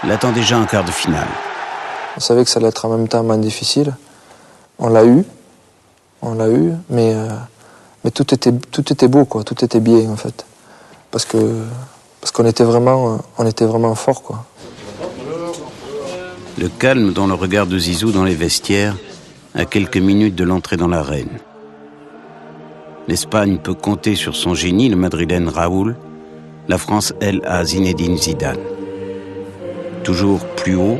l'attend déjà en quart de finale. On savait que ça allait être en même temps moins difficile. On l'a eu, mais tout était beau, quoi. Tout était bien, en fait. Parce qu'on était vraiment forts, quoi. Le calme dans le regard de Zizou dans les vestiaires, à quelques minutes de l'entrée dans l'arène. L'Espagne peut compter sur son génie, le madrilène Raúl. La France, elle, a Zinedine Zidane. Toujours plus haut,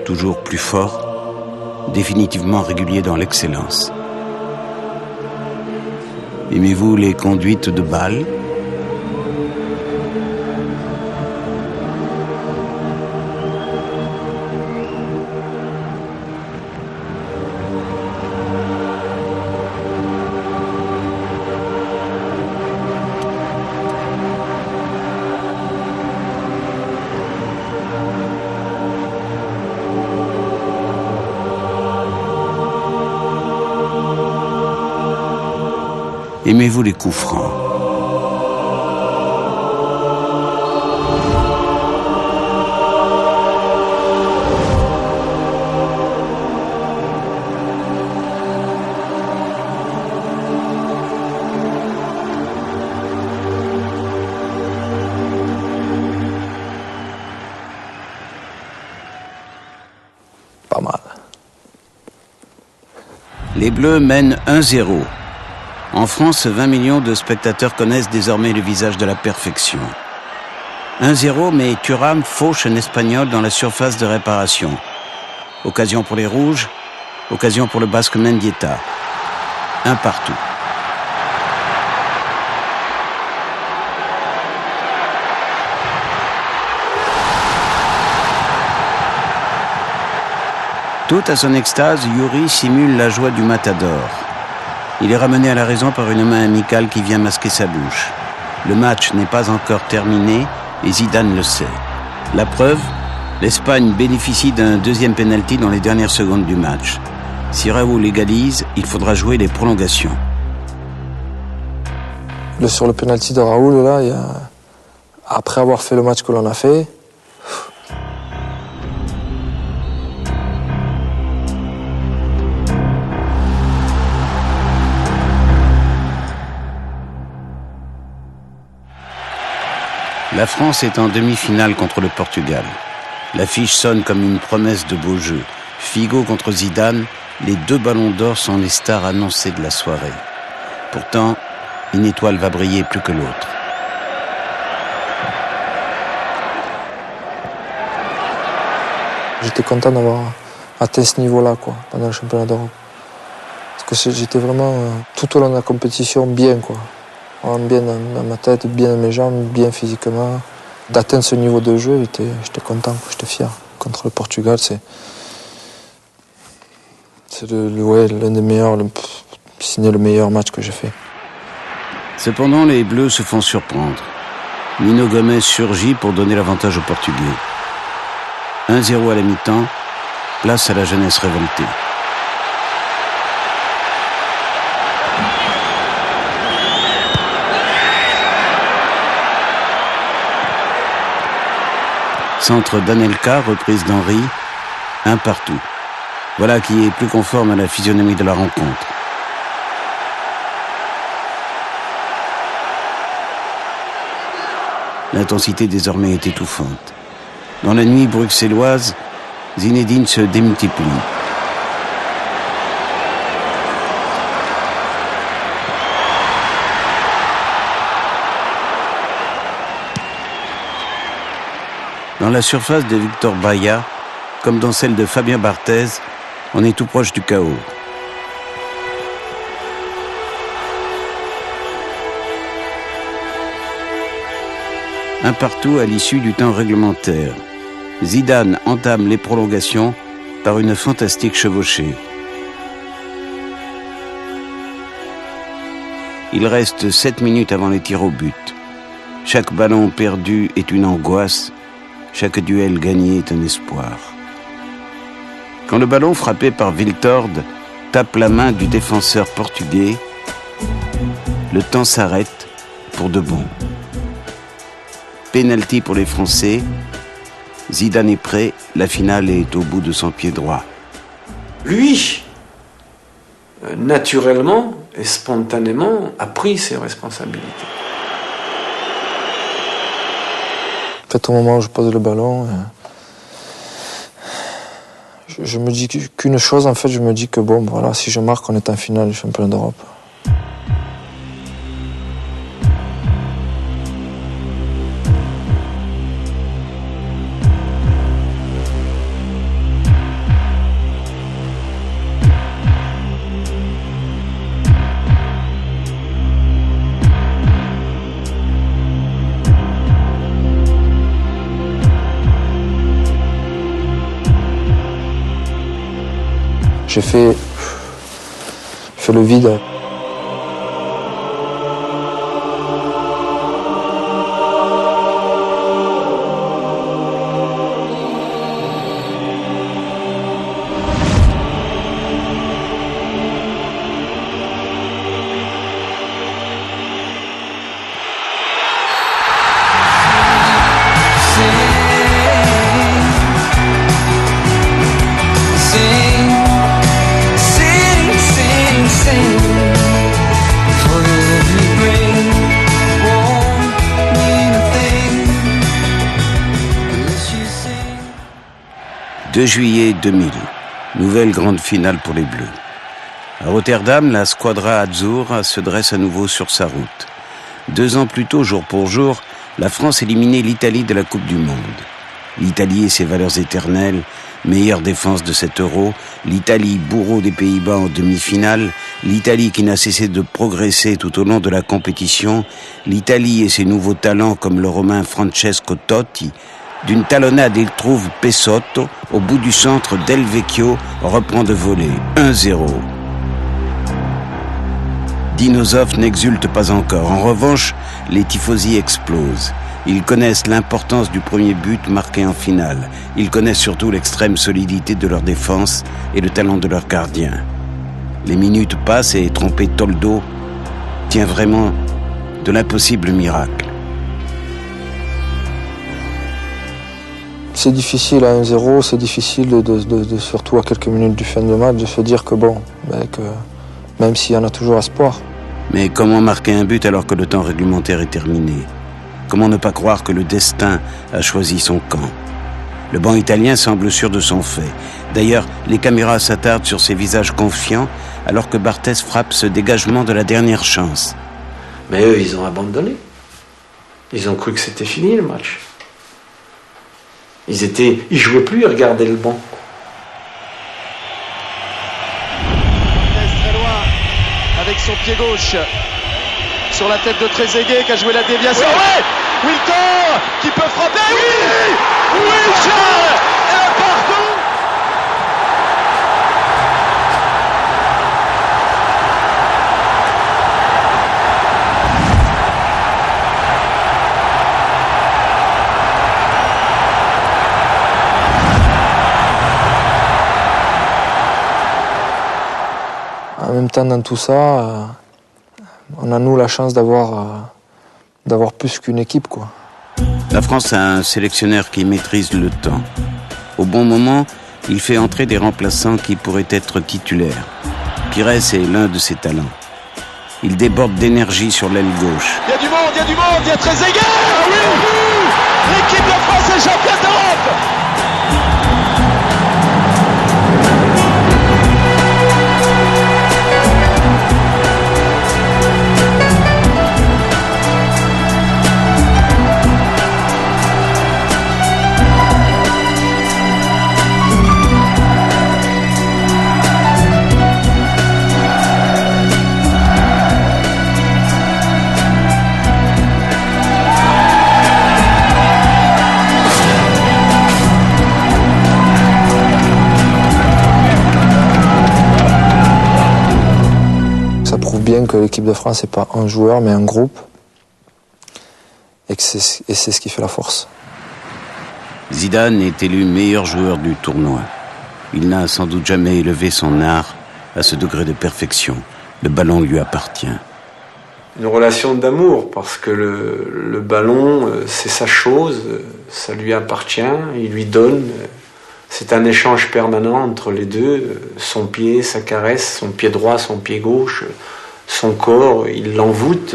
toujours plus fort, définitivement régulier dans l'excellence. Aimez-vous les conduites de balles ? Aimez-vous les coups francs ? Pas mal. Les Bleus mènent 1-0. En France, 20 millions de spectateurs connaissent désormais le visage de la perfection. 1-0, mais Thuram fauche un Espagnol dans la surface de réparation. Occasion pour les Rouges, occasion pour le Basque Mendieta. 1 partout. Tout à son extase, Youri simule la joie du matador. Il est ramené à la raison par une main amicale qui vient masquer sa bouche. Le match n'est pas encore terminé et Zidane le sait. La preuve, l'Espagne bénéficie d'un deuxième penalty dans les dernières secondes du match. Si Raoul égalise, il faudra jouer les prolongations. Sur le penalty de Raoul, là, après avoir fait le match que l'on a fait, La France est en demi-finale contre le Portugal. L'affiche sonne comme une promesse de beau jeu. Figo contre Zidane, les 2 ballons d'or sont les stars annoncées de la soirée. Pourtant, une étoile va briller plus que l'autre. J'étais content d'avoir atteint ce niveau-là, quoi, pendant le championnat d'Europe. Parce que j'étais vraiment, tout au long de la compétition, bien, quoi. Bien dans ma tête, bien dans mes jambes, bien physiquement. D'atteindre ce niveau de jeu, j'étais content, j'étais fier. Contre le Portugal, c'est l'un des meilleurs, si ce n'est le meilleur match que j'ai fait. Cependant, les Bleus se font surprendre. Nino Gomes surgit pour donner l'avantage aux Portugais. 1-0 à la mi-temps, place à la jeunesse révoltée. Centre d'Anelka, reprise d'Henry, 1 partout. Voilà qui est plus conforme à la physionomie de la rencontre. L'intensité désormais est étouffante. Dans la nuit bruxelloise, Zinedine se démultiplie. Dans la surface de Victor Baía, comme dans celle de Fabien Barthez, on est tout proche du chaos. Un partout à l'issue du temps réglementaire. Zidane entame les prolongations par une fantastique chevauchée. Il reste 7 minutes avant les tirs au but. Chaque ballon perdu est une angoisse. Chaque duel gagné est un espoir. Quand le ballon frappé par Viltord tape la main du défenseur portugais, le temps s'arrête pour de bon. Pénalty pour les Français. Zidane est prêt, la finale est au bout de son pied droit. Lui, naturellement et spontanément, a pris ses responsabilités. Au moment où je pose le ballon, je me dis qu'une chose, en fait, je me dis que bon, voilà, si je marque, on est en finale du championnat d'Europe. J'ai fait le vide. « 2 juillet 2000, nouvelle grande finale pour les Bleus. À Rotterdam, la Squadra Azzurra se dresse à nouveau sur sa route. 2 ans plus tôt, jour pour jour, la France éliminait l'Italie de la Coupe du Monde. L'Italie et ses valeurs éternelles, meilleure défense de cet Euro, l'Italie bourreau des Pays-Bas en demi-finale, l'Italie qui n'a cessé de progresser tout au long de la compétition, l'Italie et ses nouveaux talents comme le Romain Francesco Totti. D'une talonnade, il trouve Pessotto, au bout du centre, Del Vecchio reprend de voler, 1-0. Dinosov n'exulte pas encore. En revanche, les tifosi explosent. Ils connaissent l'importance du premier but marqué en finale. Ils connaissent surtout l'extrême solidité de leur défense et le talent de leur gardien. Les minutes passent et tromper Toldo tient vraiment de l'impossible miracle. C'est difficile à 1-0, c'est difficile de surtout à quelques minutes du fin de match, de se dire que bon, que même s'il y en a toujours espoir. Mais comment marquer un but alors que le temps réglementaire est terminé ? Comment ne pas croire que le destin a choisi son camp ? Le banc italien semble sûr de son fait. D'ailleurs, les caméras s'attardent sur ces visages confiants alors que Barthez frappe ce dégagement de la dernière chance. Mais eux, ils ont abandonné. Ils ont cru que c'était fini le match. Ils jouaient plus, ils regardaient le banc. Très loin, avec son pied gauche. Sur la tête de Trezeguet qui a joué la déviation. Oui, Wiltor qui peut frapper. Oui, Charles. Et partout. En même temps, dans tout ça, on a nous la chance d'avoir plus qu'une équipe, quoi. La France a un sélectionneur qui maîtrise le temps. Au bon moment, il fait entrer des remplaçants qui pourraient être titulaires. Pires est l'un de ses talents. Il déborde d'énergie sur l'aile gauche. Il y a du monde, il y a Trezeguet. Oui. L'équipe de France est championne d'Europe. Bien que l'équipe de France n'est pas un joueur mais un groupe et c'est ce qui fait la force. Zidane est élu meilleur joueur du tournoi. Il n'a sans doute jamais élevé son art à ce degré de perfection. Le ballon lui appartient. Une relation d'amour parce que le ballon c'est sa chose, ça lui appartient, il lui donne. C'est un échange permanent entre les deux, son pied, sa caresse, son pied droit, son pied gauche. Son corps, il l'envoûte.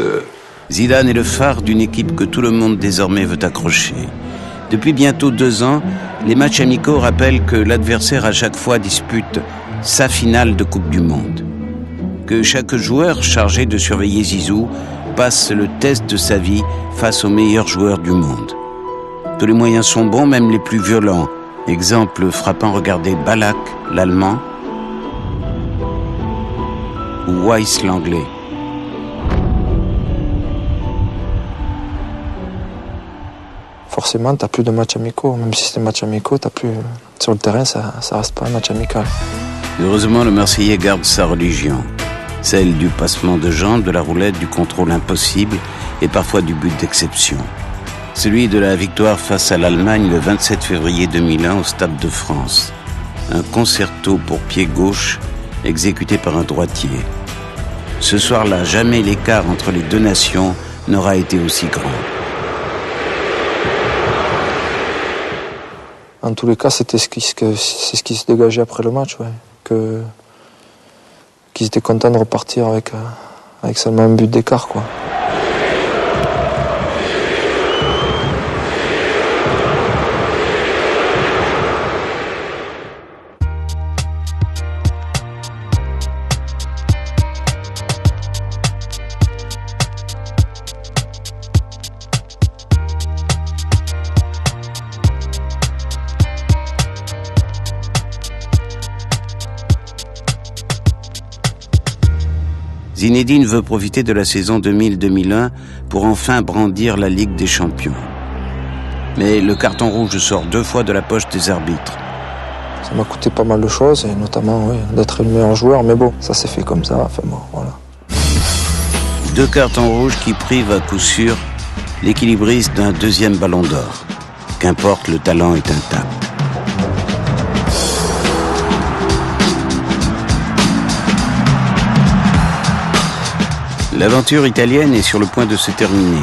Zidane est le phare d'une équipe que tout le monde désormais veut accrocher. Depuis bientôt 2 ans, les matchs amicaux rappellent que l'adversaire à chaque fois dispute sa finale de Coupe du Monde. Que chaque joueur chargé de surveiller Zizou passe le test de sa vie face aux meilleurs joueurs du monde. Tous les moyens sont bons, même les plus violents. Exemple frappant, regardez Ballack, l'Allemand, ou Weiss, l'Anglais. Forcément, t'as plus de matchs amicaux. Même si c'est des matchs amicaux, t'as plus... Sur le terrain, ça reste pas un match amical. Heureusement, le Marseillais garde sa religion. Celle du passement de jambes, de la roulette, du contrôle impossible et parfois du but d'exception. Celui de la victoire face à l'Allemagne le 27 février 2001 au Stade de France. Un concerto pour pied gauche exécuté par un droitier. Ce soir-là, jamais l'écart entre les deux nations n'aura été aussi grand. En tous les cas, c'est ce qui se dégageait après le match, ouais. Qu'ils étaient contents de repartir avec seulement un but d'écart, quoi. Zinedine veut profiter de la saison 2000-2001 pour enfin brandir la Ligue des Champions. Mais le carton rouge sort 2 fois de la poche des arbitres. Ça m'a coûté pas mal de choses, et notamment d'être le meilleur joueur, mais bon, ça s'est fait comme ça, enfin bon, voilà. 2 cartons rouges qui privent à coup sûr l'équilibriste d'un 2e ballon d'or. Qu'importe, le talent est intact. L'aventure italienne est sur le point de se terminer.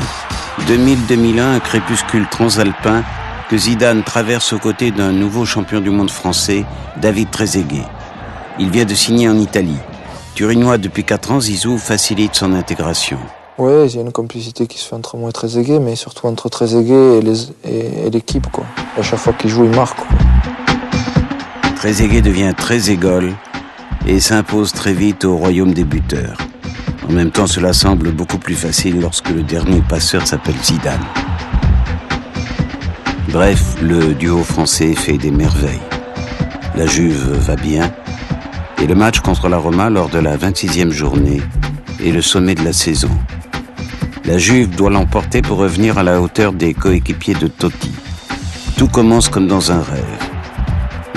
2000-2001, un crépuscule transalpin que Zidane traverse aux côtés d'un nouveau champion du monde français, David Trezeguet. Il vient de signer en Italie. Turinois depuis 4 ans, Zizou facilite son intégration. Oui, il y a une complicité qui se fait entre moi et Trezeguet, mais surtout entre Trezeguet et l'équipe, quoi. À chaque fois qu'il joue, il marque, quoi. Trezeguet devient Trezégol et s'impose très vite au royaume des buteurs. En même temps, cela semble beaucoup plus facile lorsque le dernier passeur s'appelle Zidane. Bref, le duo français fait des merveilles. La Juve va bien, et le match contre la Roma lors de la 26e journée est le sommet de la saison. La Juve doit l'emporter pour revenir à la hauteur des coéquipiers de Totti. Tout commence comme dans un rêve.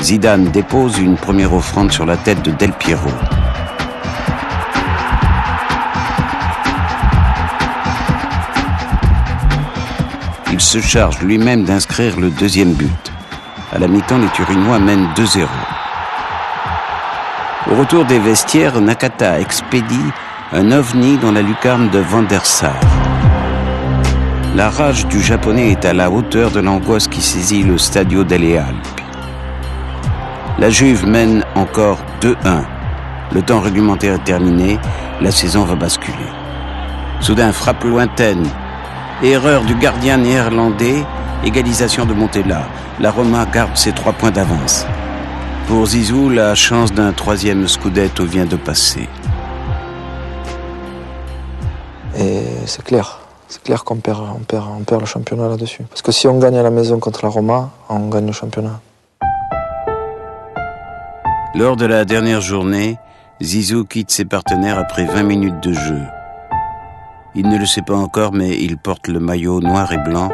Zidane dépose une première offrande sur la tête de Del Piero. Il se charge lui-même d'inscrire le 2e but. À la mi-temps, les Turinois mènent 2-0. Au retour des vestiaires, Nakata expédie un ovni dans la lucarne de Van der Sar. La rage du Japonais est à la hauteur de l'angoisse qui saisit le Stadio delle Alpi. La Juve mène encore 2-1. Le temps réglementaire est terminé, la saison va basculer. Soudain, frappe lointaine. Erreur du gardien néerlandais, égalisation de Montella. La Roma garde ses 3 points d'avance. Pour Zizou, la chance d'un 3e scudetto vient de passer. Et c'est clair qu'on perd le championnat là-dessus. Parce que si on gagne à la maison contre la Roma, on gagne le championnat. Lors de la dernière journée, Zizou quitte ses partenaires après 20 minutes de jeu. Il ne le sait pas encore, mais il porte le maillot noir et blanc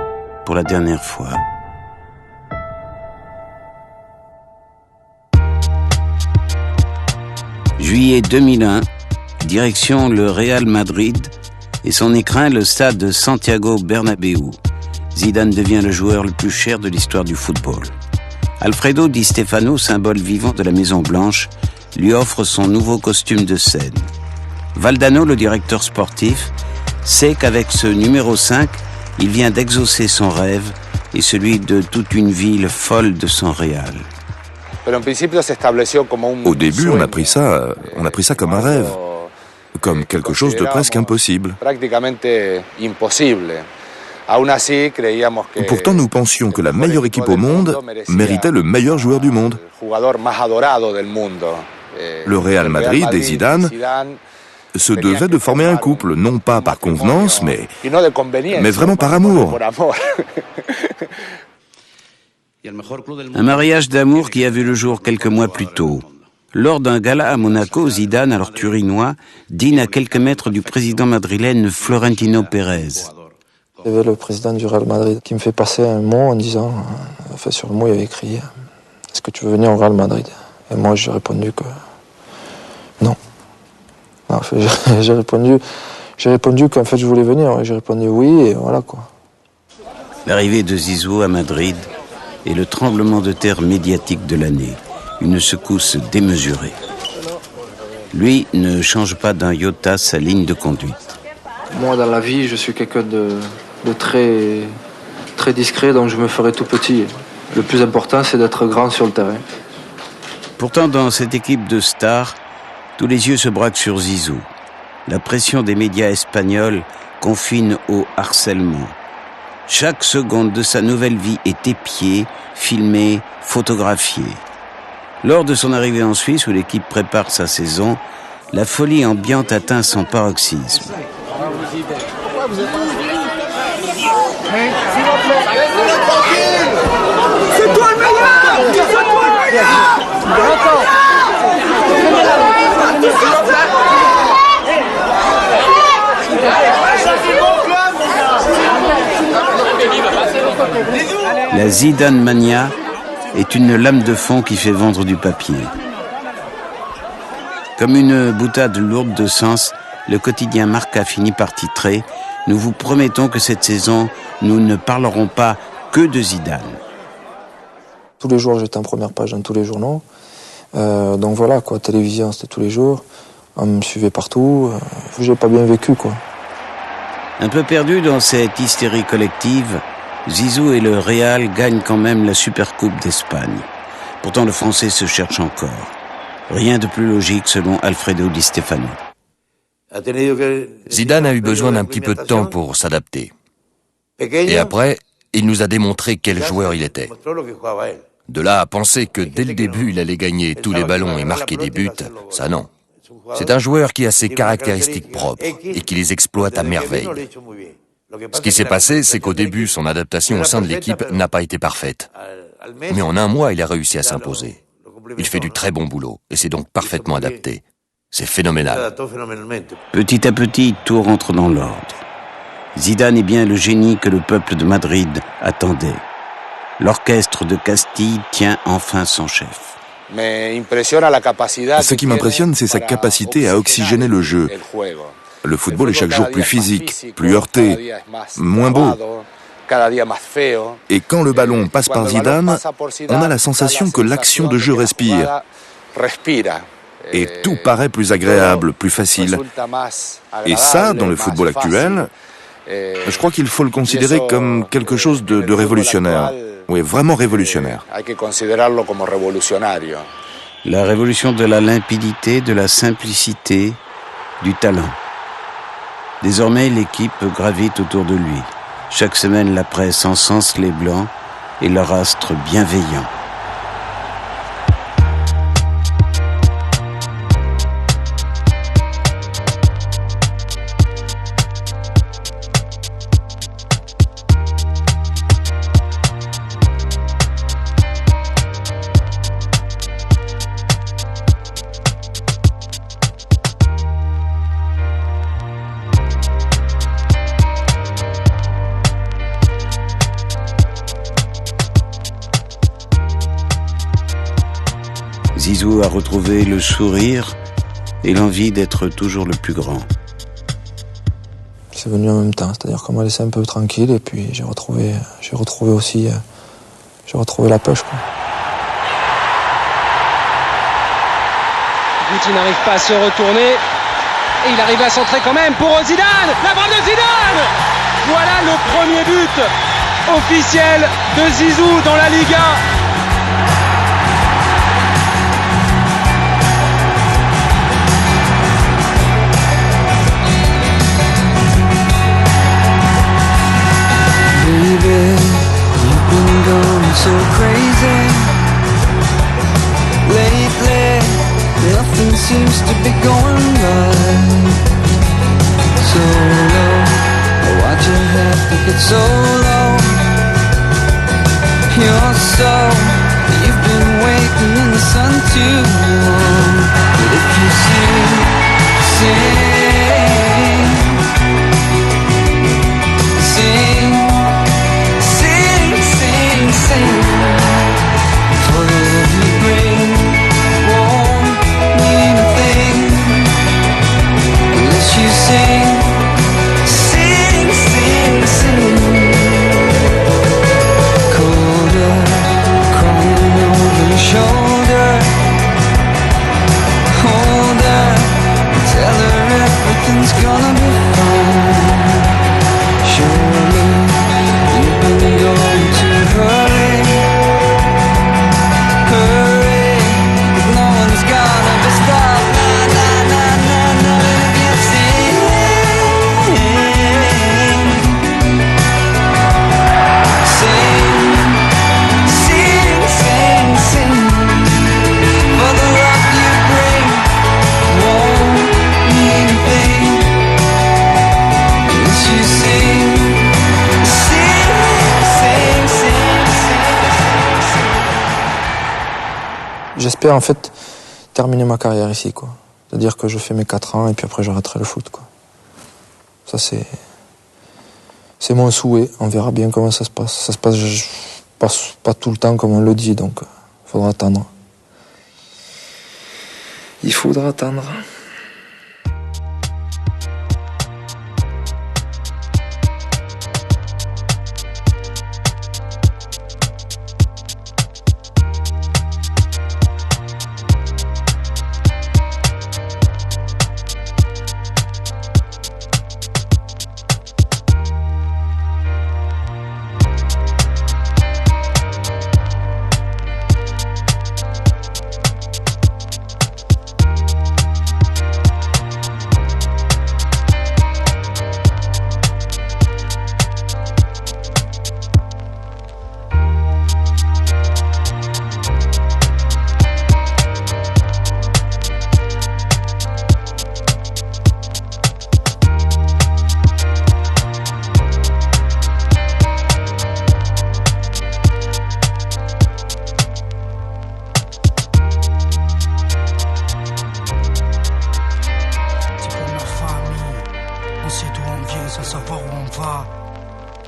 pour la dernière fois. Juillet 2001, direction le Real Madrid et son écrin le stade de Santiago Bernabéu. Zidane devient le joueur le plus cher de l'histoire du football. Alfredo Di Stefano, symbole vivant de la Maison Blanche, lui offre son nouveau costume de scène. Valdano, le directeur sportif, sait qu'avec ce numéro 5, il vient d'exaucer son rêve et celui de toute une ville folle de son Real. Au début, on a pris ça comme un rêve, comme quelque chose de presque impossible. Pourtant, nous pensions que la meilleure équipe au monde méritait le meilleur joueur du monde. Le Real Madrid et Zidane se devaient de former un couple, non pas par convenance, mais vraiment par amour. Un mariage d'amour qui a vu le jour quelques mois plus tôt. Lors d'un gala à Monaco, Zidane, alors turinois, dîne à quelques mètres du président madrilène Florentino Pérez. Il y avait le président du Real Madrid qui me fait passer un mot en disant, enfin sur le mot il y avait écrit « Est-ce que tu veux venir au Real Madrid ?» Et moi j'ai répondu que non. Enfin, j'ai répondu qu'en fait je voulais venir. J'ai répondu oui et voilà quoi. L'arrivée de Zizou à Madrid est le tremblement de terre médiatique de l'année. Une secousse démesurée. Lui ne change pas d'un iota sa ligne de conduite. Moi dans la vie je suis quelqu'un de très, très discret, donc je me ferai tout petit. Le plus important c'est d'être grand sur le terrain. Pourtant dans cette équipe de stars, tous les yeux se braquent sur Zizou. La pression des médias espagnols confine au harcèlement. Chaque seconde de sa nouvelle vie est épiée, filmée, photographiée. Lors de son arrivée en Suisse, où l'équipe prépare sa saison, la folie ambiante atteint son paroxysme. C'est toi le meilleur! C'est toi le meilleur! La Zidane Mania est une lame de fond qui fait vendre du papier. Comme une boutade lourde de sens, le quotidien Marca finit par titrer « Nous vous promettons que cette saison, nous ne parlerons pas que de Zidane ». Tous les jours, j'étais en première page dans tous les journaux. Donc voilà, quoi, télévision, c'était tous les jours. On me suivait partout. J'ai pas bien vécu, quoi. Un peu perdu dans cette hystérie collective, Zizou et le Real gagnent quand même la Supercoupe d'Espagne. Pourtant, le Français se cherche encore. Rien de plus logique selon Alfredo Di Stefano. Zidane a eu besoin d'un petit peu de temps pour s'adapter. Et après, il nous a démontré quel joueur il était. De là à penser que dès le début, il allait gagner tous les ballons et marquer des buts, ça non. C'est un joueur qui a ses caractéristiques propres et qui les exploite à merveille. Ce qui s'est passé, c'est qu'au début, son adaptation au sein de l'équipe n'a pas été parfaite. Mais en un mois, il a réussi à s'imposer. Il fait du très bon boulot et c'est donc parfaitement adapté. C'est phénoménal. Petit à petit, tout rentre dans l'ordre. Zidane est bien le génie que le peuple de Madrid attendait. L'orchestre de Castille tient enfin son chef. Ce qui m'impressionne, c'est sa capacité à oxygéner le jeu. Le football est chaque jour plus physique, plus heurté, moins beau. Et quand le ballon passe par Zidane, on a la sensation que l'action de jeu respire. Et tout paraît plus agréable, plus facile. Et ça, dans le football actuel, je crois qu'il faut le considérer comme quelque chose de révolutionnaire. Oui, vraiment révolutionnaire. La révolution de la limpidité, de la simplicité, du talent. Désormais, l'équipe gravite autour de lui. Chaque semaine, la presse encense les Blancs et leur astre bienveillant. Zizou a retrouvé le sourire et l'envie d'être toujours le plus grand. C'est venu en même temps, c'est-à-dire qu'on m'a laissé un peu tranquille et puis j'ai retrouvé aussi la pêche, quoi. Guti n'arrive pas à se retourner et il arrive à centrer quand même pour Zidane. La frappe de Zidane. Voilà le premier but officiel de Zizou dans la Liga. You've been going so crazy lately. Nothing seems to be going right. So low, why'd you have to get so low? You're so, you've been waiting in the sun too long. But if you sing for the love you bring won't mean a thing unless you sing. Colder, crying over your shoulder. Hold her, tell her everything's gonna be fine. Surely you've been going too hurry. J'espère en fait terminer ma carrière ici, quoi. C'est-à-dire que je fais mes 4 ans et puis après j'arrêterai le foot, quoi. Ça C'est mon souhait, on verra bien comment ça se passe. Ça se passe pas tout le temps comme on le dit, donc il faudra attendre. Il faudra attendre.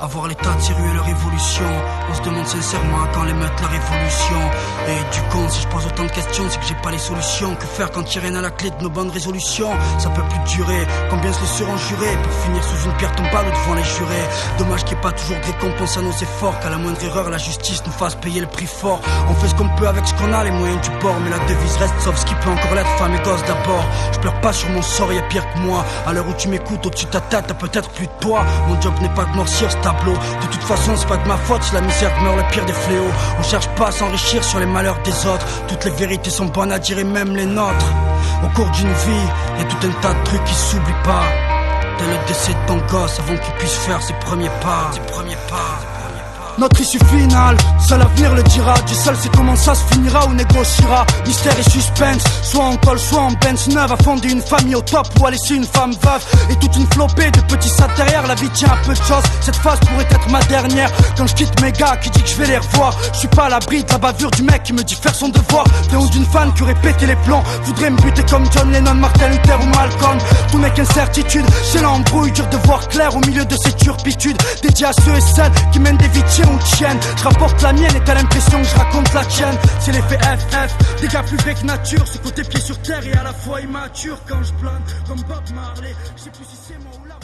Avoir l'état de sérieux et leur évolution. On se demande sincèrement quand les mettre la révolution. Et du con, si je pose autant de questions, c'est que j'ai pas les solutions. Que faire quand il y a rien à la clé de nos bonnes résolutions? Ça peut plus durer, combien se laisseront jurer pour finir sous une pierre tombale ou devant les jurés. Dommage qu'il n'y ait pas toujours de récompense à nos efforts, qu'à la moindre erreur la justice nous fasse payer le prix fort. On fait ce qu'on peut avec ce qu'on a, les moyens du bord, mais la devise reste sauf ce qui peut encore l'être, femme et gosse d'abord. Je pleure pas sur mon sort, y'a pire que moi. À l'heure où tu m'écoutes, au-dessus de ta tête, t'as peut-être plus de poids. Mon job n'est pas de noircir ce tableau. De toute façon, c'est pas de ma faute si la misère meurt le pire des fléaux. On cherche pas à s'enrichir sur les malheurs des autres. Toutes les vérités sont bonnes à dire et même les nôtres. Au cours d'une vie, y'a tout un tas de trucs qui s'oublient pas. Dès le décès de ton gosse, avant qu'il puisse faire ses premiers pas. Notre issue finale, seul l'avenir le dira. Dieu seul sait comment ça se finira ou négociera. Mystère et suspense, soit en col, soit en Benz neuve. À fonder une famille au top ou à laisser une femme veuve. Et toute une flopée de petits sacs derrière. La vie tient à peu de choses, cette phase pourrait être ma dernière. Quand je quitte mes gars qui dit que je vais les revoir, je suis pas à l'abri de la bavure du mec qui me dit faire son devoir. Léon d'une fan qui aurait pété les plombs, voudrait me buter comme John Lennon, Martin Luther ou Malcolm. Tout n'est qu'incertitude, c'est l'embrouille, dur de voir clair au milieu de ces turpitudes. Dédié à ceux et celles qui mènent des vies ou tienne. Je rapporte la mienne et t'as l'impression que je raconte la tienne. C'est l'effet FF, des gars plus vrais que nature. Ce côté pied sur terre et à la fois immature. Quand je plane comme Bob Marley, je sais plus si c'est moi ou la